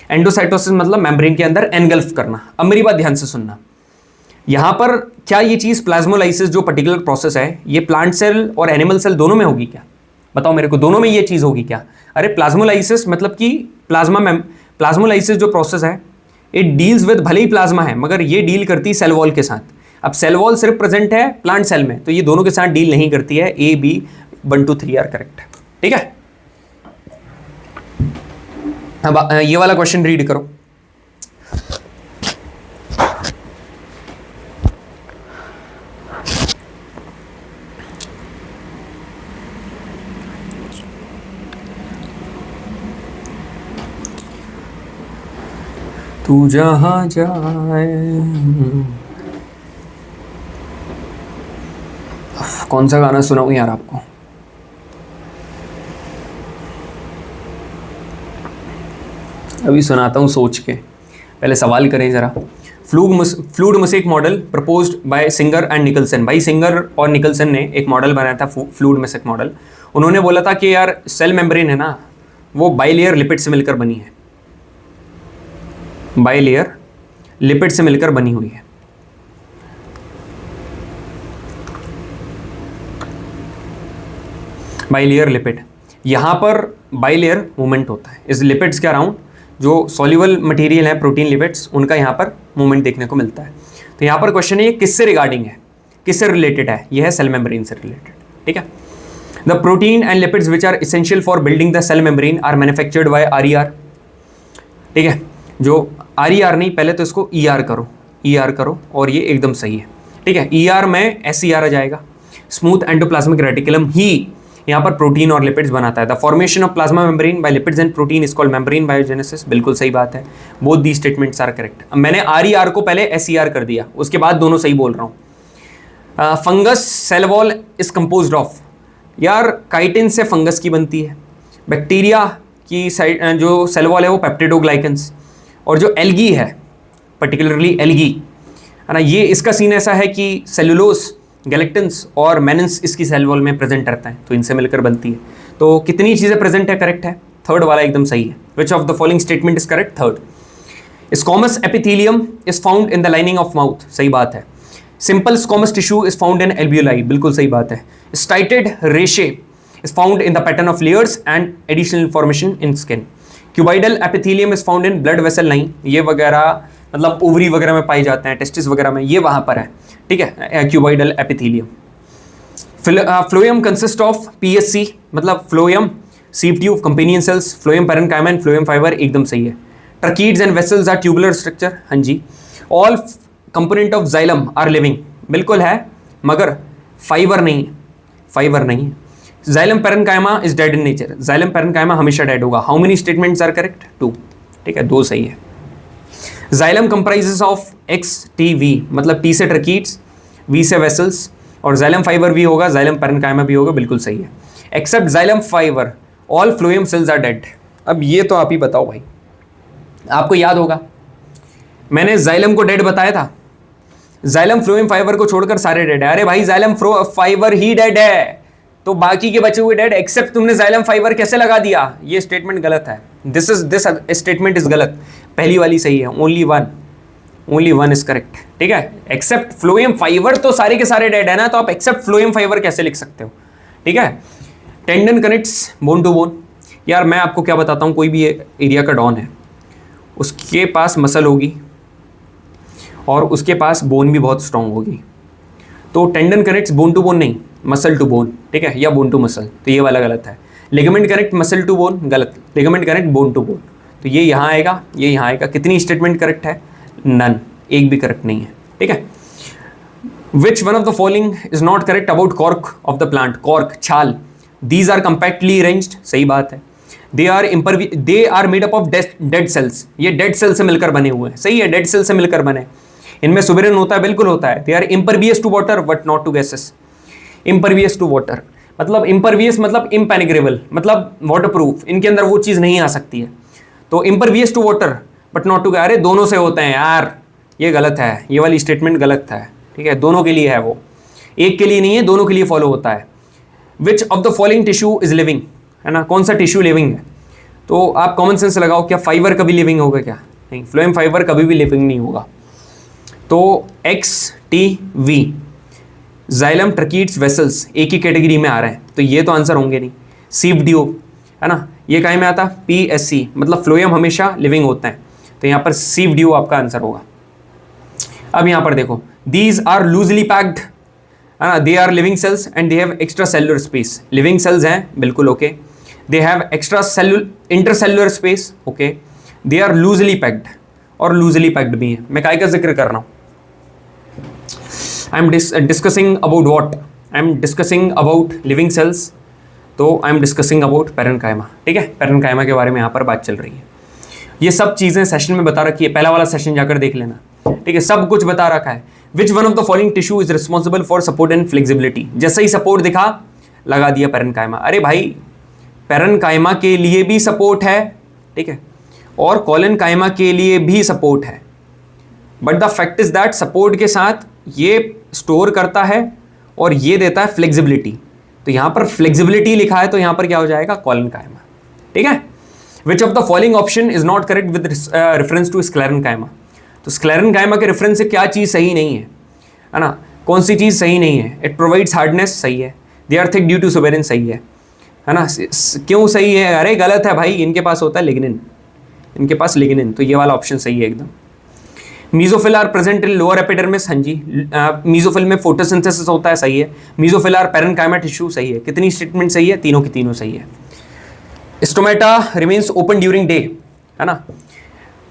एंडोसाइटोसिस मतलब मेम्ब्रेन के अंदर एनगल्फ करना. अब मेरी बात ध्यान से सुनना, यहां पर क्या ये चीज प्लाज्मोलाइसिस जो पर्टिकुलर प्रोसेस है ये प्लांट सेल और एनिमल सेल दोनों में होगी क्या, बताओ मेरे को, दोनों में ये चीज होगी क्या. अरे प्लाज्मोलाइसिस मतलब कि प्लाज्मोलाइसिस जो प्रोसेस है इट डील्स विद, भले ही प्लाज्मा है मगर ये डील करती है सेल वॉल के साथ. अब सेल वॉल सिर्फ प्रेजेंट है प्लांट सेल में, तो ये दोनों के साथ डील नहीं करती है. ए बी 1 2 3 आर करेक्ट, ठीक है. अब ये वाला क्वेश्चन रीड करो. तू जहाँ जाए। कौन सा गाना सुनाऊं यार आपको? अभी सुनाता हूँ सोच के, पहले सवाल करें ज़रा। Fluid mosaic model proposed by Singer and Nicolson. भाई सिंगर और निकलसन ने एक मॉडल बनाया था फ्लूइड mosaic मॉडल। उन्होंने बोला था कि यार सेल मेम्ब्रेन है ना, वो बाइलेयर लिपिड से मिलकर बनी है, बाइलेयर लिपिड से मिलकर बनी हुई है। बाइलेयर लिपिड, यहां पर बाइलेयर मूवमेंट होता है इस लिपिड्स के अराउंड। जो सॉल्युबल मटेरियल है प्रोटीन लिपिड्स, उनका यहाँ पर मूवमेंट देखने को मिलता है। तो यहाँ पर क्वेश्चन है ये किससे रिगार्डिंग है, किससे रिलेटेड है? यह है सेल मेम्ब्रेन से रिलेटेड। ठीक है, the protein and lipids which are essential for building the cell membrane are manufactured by RER। ठीक है, जो RER नहीं, पहले तो इसको ER करो, ER करो, और ये एकदम सही है। ठीक है, ER में SER आ जाएगा। स्मूथ एंडोप्लाज्मिक रेटिकुलम ही यहाँ पर प्रोटीन और लिपिड्स बनाता है। The formation of plasma membrane by lipids and protein is called membrane biogenesis. बिल्कुल सही बात है, both the statements are correct. अब मैंने RER को पहले SER कर दिया, उसके बाद दोनों सही बोल रहा हूँ। Fungus cell wall is composed of, यार काइटिन से फंगस की बनती है। बैक्टीरिया की साइड जो सेल वॉल है वो पेप्टिडोग्लाइकन्स, और जो एल्गी है पर्टिकुलरली एल्गी है ना, ये इसका सीन ऐसा है कि सेलुलोस, गैलेक्टिन्स और मेनिन्स इसकी सेल वॉल में प्रेजेंट रहता है, तो इनसे मिलकर बनती है। तो कितनी चीज़ें प्रेजेंट है? करेक्ट है, थर्ड वाला एकदम सही है। Which of the following statement is correct? Third. Squamous epithelium is found in the lining of mouth, सही बात है। Simple squamous tissue is found in alveoli, बिल्कुल सही बात है। स्टाइटेड रेशे is found in the pattern of layers and additional formation in skin. Cuboidal epithelium is found in blood vessel, नहीं, ये वगैरह मतलब ओवरी वगैरह में पाई जाते हैं, टेस्टिस वगैरह में, ये वहाँ पर है। ठीक है, cuboidal epithelium. Phloem consist of PSC, मतलब phloem, sieve tube, companion cells, phloem parenchyma and phloem fibre, एकदम सही है। Tracheids and vessels are tubular structure, हाँ जी। All component of xylem are living, बिल्कुल है, मगर फाइबर नहीं, फाइबर नहीं है। Xylem parenchyma is dead in nature, xylem parenchyma हमेशा डेड होगा। How many statements are correct? 2। ठीक है, 2 सही है। जाइलम कंप्राइजेस ऑफ XTV, मतलब T से ट्रकीड्स, V से वेसल्स, और जाइलम फाइबर भी होगा, जाइलम पैरेन्काइमा भी होगा, बिल्कुल सही है। Except xylem fibre all phloem cells are dead. अब ये तो आप ही बताओ भाई, आपको याद होगा मैंने जाइलम को डेड बताया था, जाइलम फ्लोएम फाइबर को छोड़कर सारे डेड है। अरे भाई जाइलम फाइबर ही डेड है, तो बाकी के बचे हुए डेड, एक्सेप्ट तुमने जाइलम फाइबर कैसे लगा दिया? ये स्टेटमेंट गलत है। दिस स्टेटमेंट इज गलत। पहली वाली सही है, ओनली वन इज करेक्ट। ठीक है, एक्सेप्ट फ्लोएम फाइबर, तो सारे के सारे डेड है ना, तो आप एक्सेप्ट फ्लोएम फाइबर कैसे लिख सकते हो? ठीक है। Tendon connects bone to bone, यार मैं आपको क्या बताता हूँ, कोई भी एरिया का डॉन है, उसके पास मसल होगी और उसके पास बोन भी बहुत स्ट्रांग होगी, तो tendon connects bone to bone नहीं, मसल टू बोन। ठीक है, या बोन टू मसल, तो ये वाला गलत है। Ligament connect muscle to bone, गलत। Ligament connect bone to bone, तो ये यहाँ आएगा, ये यहाँ आएगा। कितनी स्टेटमेंट करेक्ट है? नन, एक भी करेक्ट नहीं है। ठीक है। Which one of the following is not correct about cork of the plant? Cork, छाल, दीज आर कंपैक्टली अरेंज्ड, सही बात है। They are made up of dead cells, ये डेड सेल से मिलकर बने हुए हैं, सही है, डेड सेल से मिलकर बने। इनमें सुबेरिन होता है, बिल्कुल होता है। They are impervious to water but not to gases. Impervious to water मतलब इम्परवियस मतलब इम्पेनिग्रेबल, मतलब वाटर प्रूफ, इनके अंदर वो चीज़ नहीं आ सकती है। तो impervious to water but not to, अरे दोनों से होते हैं यार, ये गलत है, ये वाली स्टेटमेंट गलत है। ठीक है, दोनों के लिए है, वो एक के लिए नहीं है, दोनों के लिए फॉलो होता है। Which of the following tissue is living, है ना, कौन सा टिश्यू लिविंग है? तो आप कॉमन सेंस लगाओ, क्या फाइबर कभी लिविंग होगा? क्या नहीं, फ्लोएम फाइबर कभी भी लिविंग नहीं होगा। तो XTV, जाइलम, ट्रकीड्स, वेसल्स एक ही कैटेगरी में आ रहे हैं, तो ये तो आंसर होंगे नहीं। सीव ट्यूब, है ना, ये काहे में आता? PSC, मतलब फ्लोएम हमेशा लिविंग होता है, तो यहाँ पर सीव ट्यूब आपका आंसर होगा। अब यहाँ पर देखो, दीज आर लूजली पैक्ड, है ना, they are living cells and they have extra cellular space. Living cells हैं, बिल्कुल okay. They have extra intercellular space, okay. They are loosely packed, और लूजली पैक्ड भी है। मैं काय का जिक्र कर रहा हूँ? I am discussing about what? I am discussing about living cells, तो I am discussing about parenchyma. ठीक है, पैरेन्काइमा के बारे में यहाँ पर बात चल रही है। ये सब चीजें सेशन में बता रखी है, पहला वाला सेशन जाकर देख लेना, ठीक है, सब कुछ बता रखा है। Which one of the following tissue is responsible for support and flexibility, जैसे ही सपोर्ट दिखा लगा दिया पैरेन्काइमा। अरे भाई पैरेन्काइमा के लिए भी सपोर्ट है, ठीक है, और कोलेनकाइमा के लिए भी सपोर्ट है, but the fact is that support के साथ ये स्टोर करता है और ये देता है फ्लेक्सिबिलिटी। तो यहां पर फ्लेक्सिबिलिटी लिखा है तो यहां पर क्या हो जाएगा, कोलेनकाइमा, ठीक है। Which of the following option is not correct with reference to sclerenchyma, तो स्क्लेरेनकाइमा के रेफरेंस से क्या चीज सही नहीं है ना, कौन सी चीज सही नहीं है। इट प्रोवाइड्स हार्डनेस, सही है। They are thick due to suberin, सही है ना। क्यों सही है, अरे गलत है भाई, इनके पास होता है लिग्निन, इनके पास लिग्निन, तो ये वाला ऑप्शन सही है एकदम। Mesophyll are present in lower epidermis, हाँ जी, मीजोफिल में फोटोसिंथेसिस होता है, सही है। मीजोफिल आर पैरेन्काइमा टिश्यू, सही है। कितनी स्टेटमेंट सही है, तीनों की तीनों सही है। Stomata remains open during day, है ना,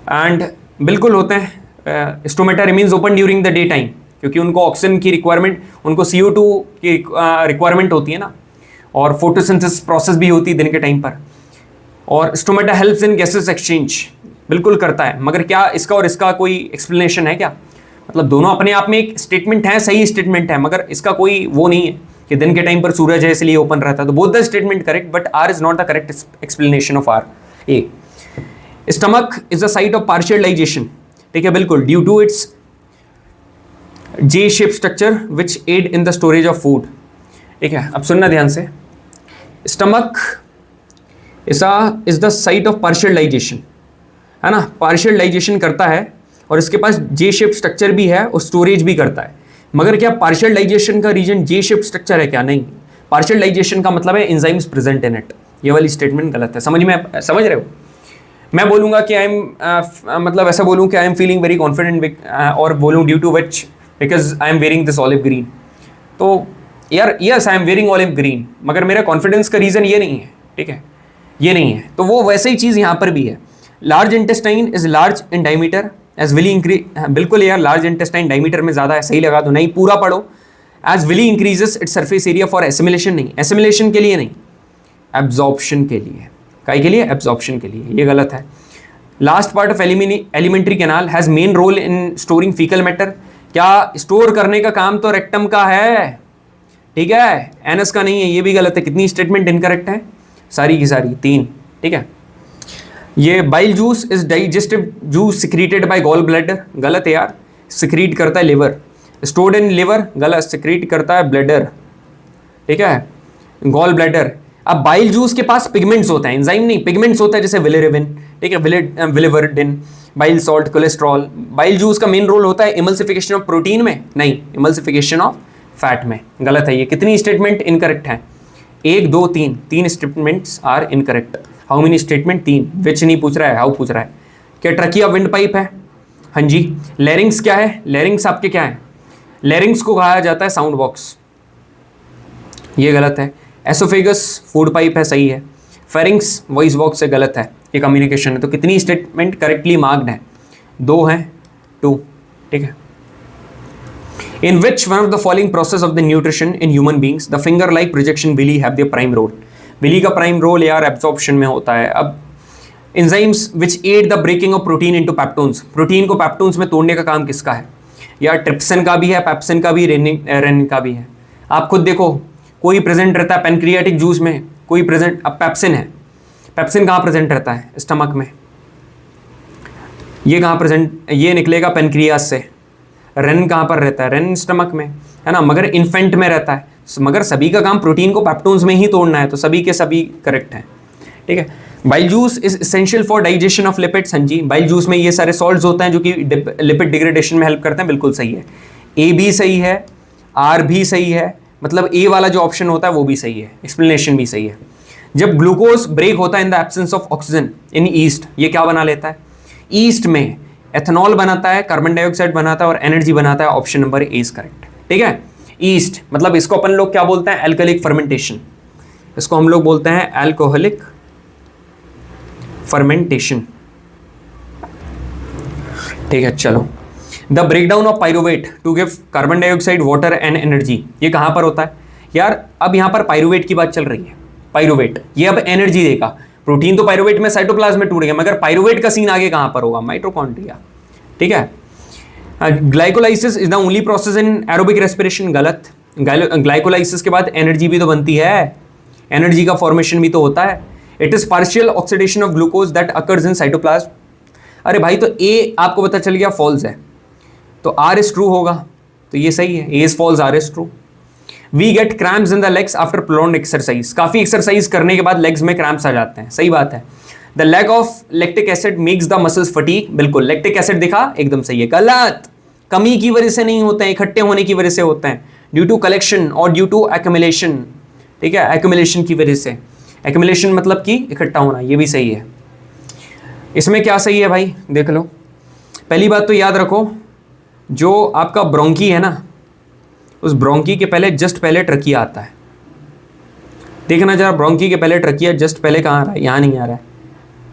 एंड बिल्कुल होते हैं। Stomata remains open during the day time, क्योंकि उनको ऑक्सीजन की रिक्वायरमेंट, उनको CO2 की रिक्वायरमेंट होती है ना, और फोटोसिंथेसिस प्रोसेस भी होती है दिन के टाइम पर। और stomata helps in gases exchange, बिल्कुल करता है, मगर क्या इसका और इसका कोई एक्सप्लेनेशन है क्या, मतलब दोनों अपने आप में एक स्टेटमेंट है, सही स्टेटमेंट है, मगर इसका कोई वो नहीं है कि दिन के टाइम पर सूरज है इसलिए ओपन रहता है। तो both the statement correct, but R is not the correct explanation of R. A, stomach is the site of partial digestion, ठीक है, बिल्कुल, due to its J shape structure which aid in the storage of food, ठीक है। अब सुनना ध्यान से, stomach is the site of partial digestion, है ना, पार्शियल डाइजेशन करता है और इसके पास जे शेप स्ट्रक्चर भी है और स्टोरेज भी करता है। मगर क्या पार्शियल डाइजेशन का रीजन जे शेप स्ट्रक्चर है क्या, नहीं, पार्शियल डाइजेशन का मतलब है एंजाइम्स प्रेजेंट इन इट। ये वाली स्टेटमेंट गलत है, समझ रहे हो। मैं बोलूंगा कि आई एम मतलब ऐसा बोलूं कि I am feeling very confident और बोलूं due to which because I am wearing this olive green, तो यार yes I am wearing olive green, मगर मेरा कॉन्फिडेंस का रीजन ये नहीं है, ठीक है, ये नहीं है। तो वो वैसे ही चीज़ यहाँ पर भी है। Large intestine is large in diameter as villi increase, बिल्कुल यार, लार्ज इंटेस्टाइन डायमीटर में ज़्यादा है, सही लगा दो, नहीं पूरा पढ़ो। As villi increases its surface area for assimilation, नहीं, एसिमिलेशन के लिए नहीं, एब्जॉर्प्शन के लिए, काई के लिए, एब्जॉर्प्शन के लिए, ये गलत है। Last part of alimentary canal has main role in storing faecal matter, क्या स्टोर करने का काम तो रेक्टम का है, ठीक है, एनस का नहीं है, ये भी गलत है। कितनी स्टेटमेंट इनकरेक्ट है, सारी की सारी, 3, ठीक है। ये bile juice is digestive juice secreted by gall bladder, गलत है यार, सिक्रीट करता है लिवर। स्टोर्ड इन लिवर, गलत, सिक्रीट करता है ब्लैडर, ठीक है, गॉल ब्लैडर। अब बाइल जूस के पास पिगमेंट्स होता है, एंजाइम नहीं, पिगमेंट्स होता है, जैसे विलेरिविन, ठीक है, biliverdin, bile salt, cholesterol. Bile juice का मेन रोल होता है इमल्सिफिकेशन ऑफ प्रोटीन में, नहीं, इमल्सिफिकेशन ऑफ फैट में, गलत है ये। कितनी स्टेटमेंट इनकरेक्ट है, 1 2 3, 3 statements are incorrect. How many statement, 3। Which नहीं पूछ रहा है, हाउ पूछ रहा है। क्या ट्रकिया विंड पाइप है, हाँ जी। लैरिंग्स क्या है, लैरिंग्स आपके क्या है, लैरिंग्स को कहा जाता है साउंड बॉक्स, ये गलत है। एसोफेगस फूड पाइप है, सही है। फेरिंग्स वॉइस बॉक्स से, गलत है, ये कम्युनिकेशन है। तो कितनी स्टेटमेंट करेक्टली मार्क्ड है, 2 हैं, 2, ठीक है। इन विच one of the following process of the nutrition in human beings the finger like projection Billy have the prime role, बिली का प्राइम रोल यार एब्जॉर्प्शन में होता है। अब enzymes which add the breaking of protein into peptones, protein को peptones में तोड़ने का काम किसका है, यार ट्रिप्सिन का भी है, पेप्सिन का भी, रेनिन का भी है। आप खुद देखो, कोई प्रेजेंट रहता है पेनक्रियाटिक जूस में, कोई प्रेजेंट, अब पेप्सिन है, पेप्सिन कहाँ प्रेजेंट रहता है, स्टमक में, ये कहाँ प्रेजेंट, ये निकलेगा पेनक्रियास से। रेनिन कहाँ पर रहता है, रेनिन स्टमक में, है ना, मगर इन्फेंट में रहता है, मगर सभी का काम प्रोटीन को पेप्टोन्स में ही तोड़ना है, तो सभी के सभी करेक्ट हैं, ठीक है। Bile juice is essential for digestion of lipids, हाँ जी, बाइल जूस में ये सारे सॉल्ट्स होते हैं जो कि लिपिड डिग्रेडेशन में हेल्प करते हैं, बिल्कुल सही है। ए भी सही है, आर भी सही है, मतलब ए वाला जो ऑप्शन होता है वो भी सही है, एक्सप्लेनेशन भी सही है। जब ग्लूकोज ब्रेक होता है in the absence of oxygen in east, ये क्या बना लेता है, ईस्ट में एथेनॉल बनाता है, कार्बन डाइऑक्साइड बनाता है और एनर्जी बनाता है, option number A is correct, ठीक है। ईस्ट मतलब इसको अपन लोग क्या बोलते हैं, एल्कोहलिक फर्मेंटेशन, इसको हम लोग बोलते हैं एल्कोहलिक फर्मेंटेशन, ठीक है। चलो, the breakdown of pyruvate to give carbon dioxide, water and energy, ये कहां पर होता है यार, अब यहां पर पायरुवेट की बात चल रही है, पायरुवेट ये अब एनर्जी देगा, प्रोटीन तो पायरुवेट में साइटोप्लाज्म में टूट गया, मगर पायरुवेट का सीन आगे कहां पर होगा? माइटोकॉन्ड्रिया। ठीक है। Glycolysis is the only process in aerobic respiration, गलत। ग्लाइकोलाइसिस के बाद एनर्जी भी तो बनती है, एनर्जी का फॉर्मेशन भी तो होता है। It is partial oxidation of glucose that occurs in cytoplasm. अरे भाई, तो ए आपको पता चल गया फॉल्स है, तो आर इज ट्रू होगा, तो ये सही है, A is false, R is true. We get cramps in the legs after prolonged exercise, काफी एक्सरसाइज करने के बाद लेग्स में क्रैम्प्स आ जाते हैं, सही बात है। The lack of lactic acid makes the muscles fatigue, बिल्कुल, लैक्टिक एसिड दिखा, एकदम सही है, गलत। कमी की वजह से नहीं होते हैं, इकट्ठे होने की वजह से होते हैं, ड्यू टू कलेक्शन और ड्यू टू एक्यूमुलेशन। ठीक है, एक्यूमुलेशन की वजह से, एक्यूमुलेशन मतलब कि इकट्ठा होना, ये भी सही है। इसमें क्या सही है भाई, देख लो। पहली बात तो याद रखो, जो आपका ब्रोंकी है ना, उस ब्रोंकी के पहले जस्ट पहले ट्रकिया आता है। देखना जरा, ब्रोंकी के पहले ट्रकिया जस्ट पहले कहाँ आ रहा है? यहाँ नहीं आ रहा है।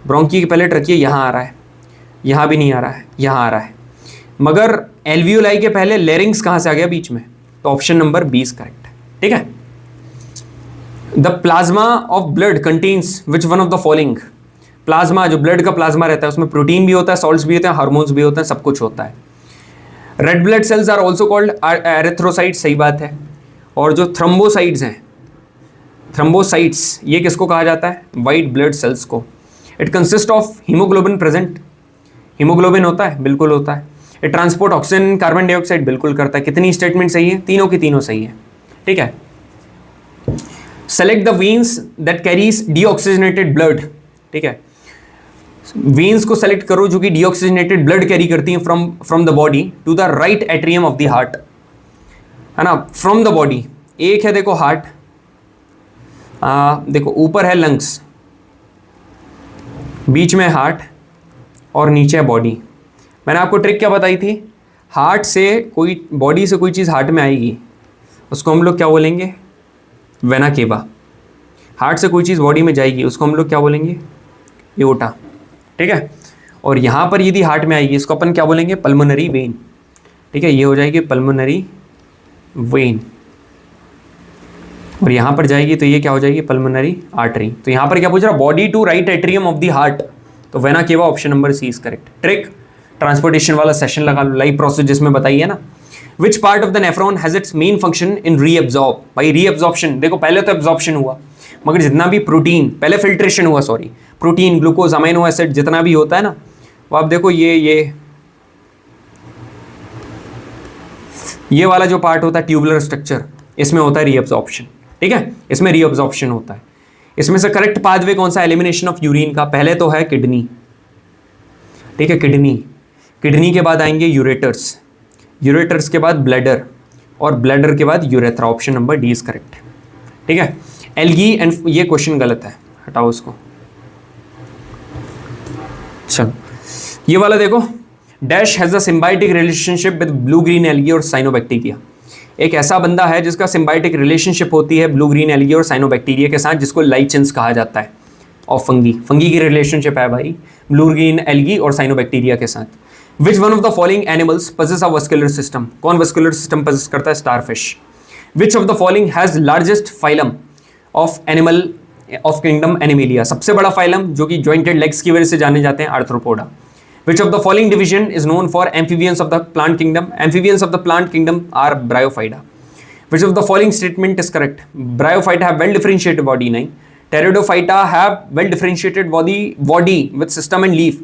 ब्रोंकी के पहले ट्रकिया यहाँ आ रहा है, यहाँ भी नहीं आ रहा है, यहाँ आ रहा है। मगर एल्वियोलाई के पहले लेरिंग्स कहाँ से आ गया बीच में? तो ऑप्शन नंबर 20 करेक्ट है। ठीक है। The plasma of blood contains which one of the following? Plasma, जो ब्लड का प्लाज्मा रहता है, उसमें प्रोटीन भी होता है, सॉल्ट्स भी होते हैं, हार्मोन्स भी होते हैं, सब कुछ होता है। Red blood cells are also called erythrocytes, सही बात है। और जो थ्रोम्बोसाइट्स हैं, थ्रोम्बोसाइट्स, ये किसको कहा जाता है? वाइट ब्लड सेल्स को। It consist of haemoglobin present, haemoglobin होता है, बिल्कुल होता है। It transport oxygen carbon dioxide, बिल्कुल करता है। कितनी स्टेटमेंट सही है? तीनों की तीनों सही है। ठीक है। Select the veins that carries deoxygenated blood. ठीक है, वेन्स को सेलेक्ट करो जो कि डीऑक्सीजनेटेड ब्लड कैरी करती हैं from the body to the right atrium of the heart, है ना, फ्रॉम द बॉडी। एक है देखो हार्ट, देखो ऊपर है लंग्स, बीच में हार्ट और नीचे है बॉडी। मैंने आपको ट्रिक क्या बताई थी? हार्ट से कोई, बॉडी से कोई चीज़ हार्ट में आएगी, उसको हम लोग क्या बोलेंगे? Vena cava. हार्ट से कोई चीज़ बॉडी में जाएगी, उसको हम लोग क्या बोलेंगे? एओर्टा। ठीक है। और यहाँ पर यदि हार्ट में आएगी, इसको अपन क्या बोलेंगे? Pulmonary vein. ठीक है, ये हो जाएगी पल्मोनरी वेन। और यहाँ पर जाएगी तो ये क्या हो जाएगी? Pulmonary artery. तो यहाँ पर क्या पूछ रहा? Body to right atrium of the heart, तो vena cava option number C is correct. Trick transportation वाला सेशन लगा लो, लाइव प्रोसेस जिसमें बताइए ना। Which part of the nephron has its main function in reabsorb? भाई रीअब्जॉर्प्शन, देखो पहले तो एब्जॉर्प्शन हुआ, मगर जितना भी प्रोटीन, पहले फिल्ट्रेशन हुआ, sorry, protein, glucose, amino acid, जितना भी होता है ना, वो आप देखो ये वाला जो पार्ट होता है ट्यूबुलर स्ट्रक्चर, इसमें होता है रीअब्जॉर्प्शन। ठीक है, इसमें रीअब्जॉर्प्शन होता है। इसमें से करेक्ट पाथवे कौन सा? एलिमिनेशन ऑफ यूरिन का। पहले तो है किडनी, ठीक है, किडनी, किडनी के बाद आएंगे यूरेटर्स, यूरेटर्स के बाद ब्लैडर, और ब्लैडर के बाद urethra. Option number D is correct. ठीक है। एल्गी एंड, ये क्वेश्चन गलत है, हटाओ इसको। चलो ये वाला देखो, dash has a symbiotic relationship with blue green algae और साइनोबैक्टीरिया। एक ऐसा बंदा है जिसका सिम्बायोटिक रिलेशनशिप होती है ब्लू ग्रीन एल्गी और साइनोबैक्टीरिया के साथ, जिसको लाइचेंस कहा जाता है। और फंगी, फंगी की रिलेशनशिप है भाई ब्लू ग्रीन एल्गी और साइनोबैक्टीरिया के साथ। विच one of the following animals possess a vascular system? कौन वस्कुलर सिस्टम पजेस करता है? Starfish. Which of the following has largest phylum of animal of kingdom animalia? सबसे बड़ा फाइलम जो कि जॉइंटेड लेग्स की वजह से जाने जाते हैं, arthropoda. Which of the following division is known for amphibians of the plant kingdom? Amphibians of the plant kingdom are Bryophyta. Which of the following statement is correct? Bryophyta have well differentiated body, नहीं. Pteridophyta have well differentiated body with system and leaf.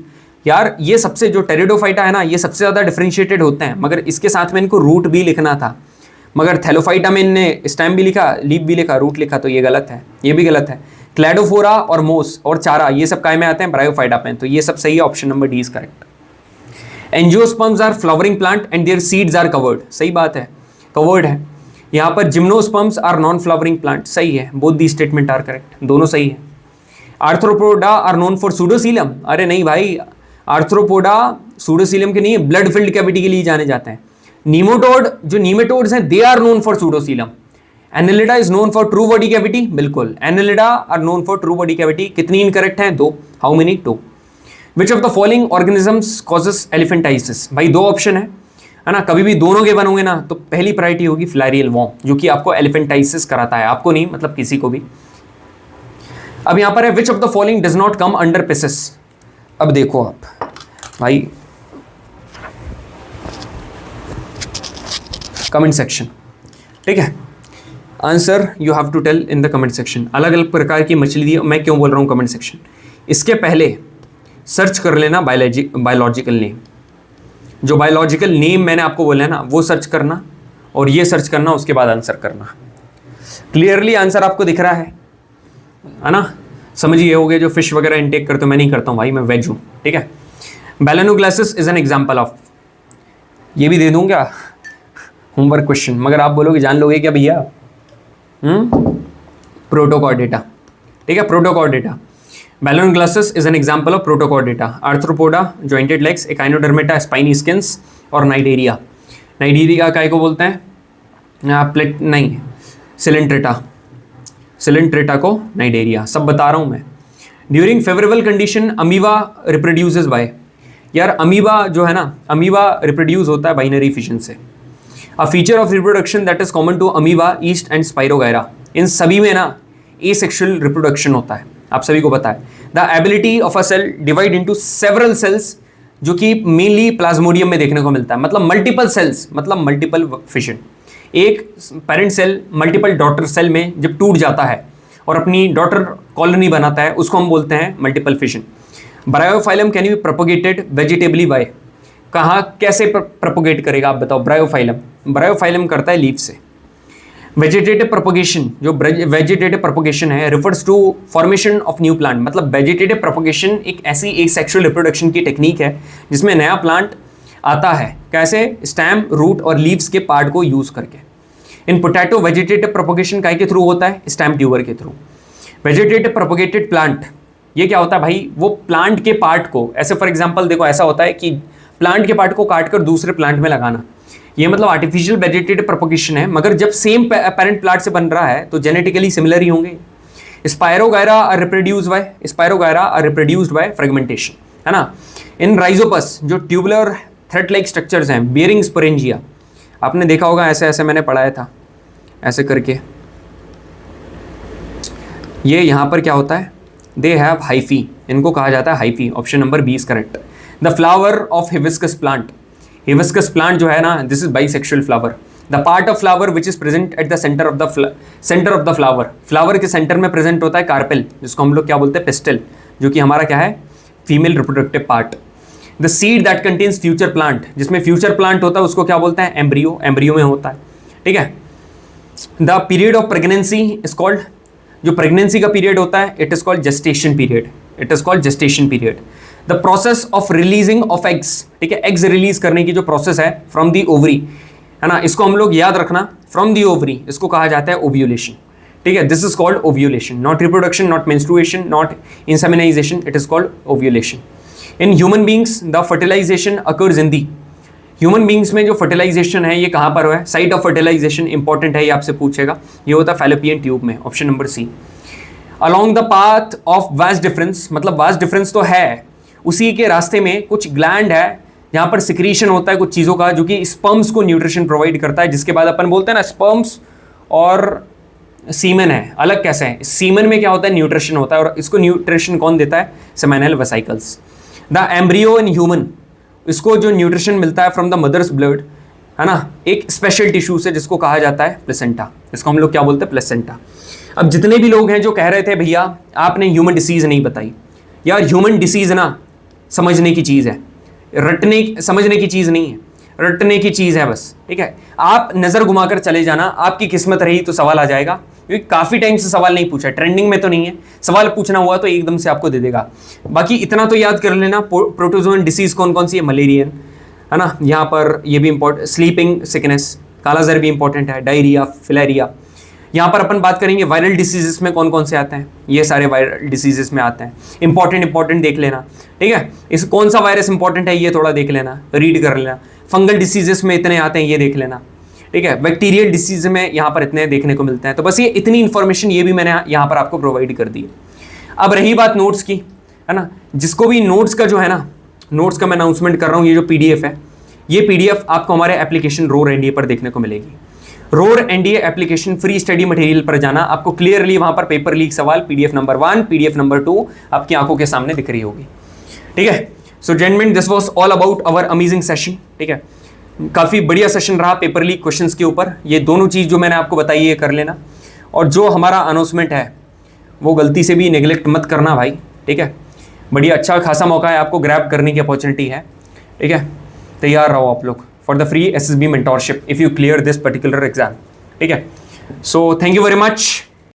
यार ये सबसे, जो pteridophyta है ना, ये सबसे ज़्यादा डिफरेंशिएटेड होते हैं, मगर इसके साथ में इनको रूट भी लिखना था, मगर थैलोफाइटा में इनने स्टेम भी लिखा, लीफ भी लिखा, रूट लिखा, तो ये गलत है, ये भी गलत है। क्लैडोफोरा और मोस और चारा, ये सब काय में आते हैं? ब्रायोफाइटा में, तो ये सब सही है। Option number D is correct. Angiosperms are flowering plant and their seeds are covered, सही बात है, कवर्ड है। यहाँ पर gymnosperms are non flowering plant, सही है, both the statement are correct, दोनों सही है। Arthropoda are known for pseudocoelom, अरे नहीं भाई, आर्थ्रोपोडा सूडोसीलम के नहीं, ब्लड फिल्ड कैविटी के लिए जाने जाते हैं। नीमोटोड, जो नीमेटोड्स हैं, they are known for pseudocoelom. Annelida is known for true body cavity, बिल्कुल, Annelida are known for true body cavity. कितनी इनकरेक्ट हैं? 2। How many? 2। Which of the following organisms causes elephantiasis? भाई 2 ऑप्शन है ना, कभी भी दोनों के बनोगे ना, तो पहली प्रायोरिटी होगी फिलारियल वॉर्म, जो कि आपको एलिफेंटाइसिस कराता है, आपको नहीं, मतलब किसी को भी। अब यहां पर है which of the following does not come under Pisces. अब देखो आप भाई कमेंट सेक्शन, ठीक है, answer you have to tell in the comment section. अलग अलग प्रकार की मछली दी, मैं क्यों बोल रहा हूं कमेंट सेक्शन, इसके पहले सर्च कर लेना बायोलॉजिकल नेम। जो बायोलॉजिकल नेम मैंने आपको बोला है ना वो सर्च करना और ये सर्च करना, उसके बाद आंसर करना। क्लियरली आंसर आपको दिख रहा है ना, समझिए हो गए। जो फिश वगैरह इनटेक करते हो, मैं नहीं करता हूँ भाई, मैं वेज हूँ, ठीक है। बैलेनोग्लासिस इज एन एग्जाम्पल ऑफ, ये भी दे दूँ क्या होमवर्क क्वेश्चन, मगर आप बोलोगे जान लोगे क्या भैया, प्रोटोकॉर्डेटा, ठीक है, Protochordata. Balanoglossus is an example of Protochordata. Arthropoda jointed legs, Echinodermata spiny skins, और नाइडेरिया। नाइडेरिया काय को बोलते हैं, प्लेट नहीं, सिलेंट्रेटा को नाइडेरिया, सब बता रहा हूँ मैं। During favourable condition amoeba reproduces by, यार अमीबा जो है ना, अमीबा रिप्रोड्यूस होता है बाइनरी फिशन से। A feature of reproduction that is common to amoeba, yeast and spirogyra, इन सभी में ना एसेक्सुअल रिप्रोडक्शन होता है, आप सभी को पता है। The ability of a cell divide into several cells, जो कि मेनली प्लाज्मोडियम में देखने को मिलता है, मतलब मल्टीपल सेल्स, मतलब मल्टीपल फिशन। एक parent cell multiple daughter cell में जब टूट जाता है और अपनी डॉटर कॉलोनी बनाता है, उसको हम बोलते हैं multiple fission. Bryophyllum can be propagated vegetatively by, कहाँ कैसे प्रोपोगेट करेगा आप बताओ। ब्रायोफाइलम करता है लीफ से। वेजिटेटिव प्रोपोगेशन, जो वेजिटेटिव प्रोपोगेशन है, refers to formation of new plant, मतलब वेजिटेटिव प्रोपोगेशन एक ऐसी एसेक्सुअल रिप्रोडक्शन की टेक्निक है जिसमें नया प्लांट आता है, कैसे, स्टेम, रूट और लीव्स के पार्ट को यूज करके। इन पोटैटो वेजिटेटिव प्रोपोगेशन काय के थ्रू होता है, स्टेम ट्यूबर के थ्रू। वेजिटेटिव प्रोपोगेटेड प्लांट, ये क्या होता है भाई, वो प्लांट के पार्ट को, ऐसे फॉर एग्जांपल देखो ऐसा होता है कि प्लांट के पार्ट को काट कर दूसरे प्लांट में लगाना, ये मतलब आर्टिफिशियल वेजिटेटिव प्रोपोगेशन है, मगर जब सेम पेरेंट प्लांट से बन रहा है तो जेनेटिकली सिमिलर ही होंगे। Spirogyra are reproduced by fragmentation, है ना। इन राइजोपस, जो ट्यूबुलर थ्रेड लाइक स्ट्रक्चर्स हैं, बियरिंग स्पोरेंजिया, आपने देखा होगा, ऐसे ऐसे मैंने पढ़ाया था, ऐसे करके। ये यहाँ पर क्या होता है, दे हैव हाइफी, इनको कहा जाता है hyphae. Option number B is correct. The flower of hibiscus plant, hibiscus plant जो है ना, this is bisexual flower. The part of flower which is present at the centre of the flower, flower के centre में present होता है carpel, जिसको हम लोग क्या बोलते हैं, पिस्टल, जो कि हमारा क्या है, female reproductive part. The seed that contains future plant, जिसमें फ्यूचर प्लांट होता है उसको क्या बोलते हैं, एम्ब्रियो, एम्ब्रियो में होता है, ठीक है। The period of pregnancy is called, जो प्रेगनेंसी का पीरियड होता है, it is called gestation period, it is called gestation period. The process of releasing of eggs, ठीक है, एग्स रिलीज करने की जो प्रोसेस है फ्रॉम दी ओवरी, है ना, इसको हम लोग याद रखना, फ्रॉम दी ओवरी, इसको कहा जाता है ओव्यूलेशन, ठीक है। This is called ovulation, not reproduction, not menstruation, not insemination, it is called ovulation. In human beings the fertilization occurs in the, human beings में जो फर्टिलाइजेशन है ये कहाँ पर है, साइट ऑफ फर्टिलाइजेशन इंपॉर्टेंट है, ये आपसे पूछेगा, ये होता है फैलोपियन ट्यूब में, option number C. Along the path of vas deferens, मतलब वास्ट डिफरेंस तो है, उसी के रास्ते में कुछ ग्लैंड है जहाँ पर सिक्रीशन होता है कुछ चीज़ों का, जो कि स्पर्म्स को न्यूट्रिशन प्रोवाइड करता है, जिसके बाद अपन बोलते हैं ना स्पर्म्स और सीमेन है अलग कैसे है। सीमेन में क्या होता है, न्यूट्रिशन होता है, और इसको न्यूट्रिशन कौन देता है, seminal vesicles. The embryo in human, इसको जो न्यूट्रिशन मिलता है फ्रॉम द मदर्स ब्लड, है ना, एक स्पेशल टिश्यू से जिसको कहा जाता है प्लेसेंटा, इसको हम लोग क्या बोलते हैं, प्लेसेंटा। अब जितने भी लोग हैं जो कह रहे थे भैया आपने ह्यूमन डिसीज नहीं बताई, यार ह्यूमन डिसीज ना समझने की चीज़ है, समझने की चीज़ नहीं है, रटने की चीज़ है बस, ठीक है। आप नज़र घुमाकर चले जाना, आपकी किस्मत रही तो सवाल आ जाएगा, क्योंकि काफ़ी टाइम से सवाल नहीं पूछा, ट्रेंडिंग में तो नहीं है, सवाल पूछना हुआ तो एकदम से आपको दे देगा। बाकी इतना तो याद कर लेना, प्रोटोजोन डिसीज़ कौन कौन सी है, मलेरियन, है ना, यहाँ पर ये भी इंपॉर्टेंट, स्लीपिंग सिकनेस, कालाजार भी इंपॉर्टेंट है, डायरिया, फिलेरिया। यहाँ पर अपन बात करेंगे वायरल डिसीजेस में कौन कौन से आते हैं, ये सारे वायरल डिसीजेस में आते हैं, इंपॉर्टेंट देख लेना, ठीक है। इस कौन सा वायरस इंपॉर्टेंट है ये थोड़ा देख लेना, रीड कर लेना। फंगल डिसीजेस में इतने आते हैं, ये देख लेना, ठीक है। बैक्टीरियल डिसीज में यहाँ पर इतने देखने को मिलते हैं। तो बस ये इतनी इन्फॉर्मेशन ये भी मैंने यहाँ पर आपको प्रोवाइड कर दी है। अब रही बात नोट्स की, है ना, जिसको भी नोट्स का जो है ना, नोट्स का मैं अनाउंसमेंट कर रहा हूँ, ये जो PDF है, ये PDF आपको हमारे एप्लीकेशन रो एनडीए पर देखने को मिलेगी। Roar NDA application free study material पर जाना, आपको क्लियरली वहां पर पेपर लीक सवाल पीडीएफ नंबर 1 पीडीएफ नंबर 2 आपकी आंखों के सामने दिख रही होगी। ठीक है, so gentleman this was all about our amazing session. ठीक है, काफी बढ़िया सेशन रहा पेपर लीक क्वेश्चंस के ऊपर। ये दोनों चीज जो मैंने आपको बताई है कर लेना, और जो हमारा अनाउंसमेंट है वो गलती से भी नेग्लेक्ट मत करना भाई। ठीक है, बढ़िया अच्छा खासा मौका है, आपको ग्रैब करने की अपॉर्चुनिटी है। ठीक है, तैयार रहो आप लोग for the free SSB mentorship if you clear this particular exam. ठीक है, so thank you very much.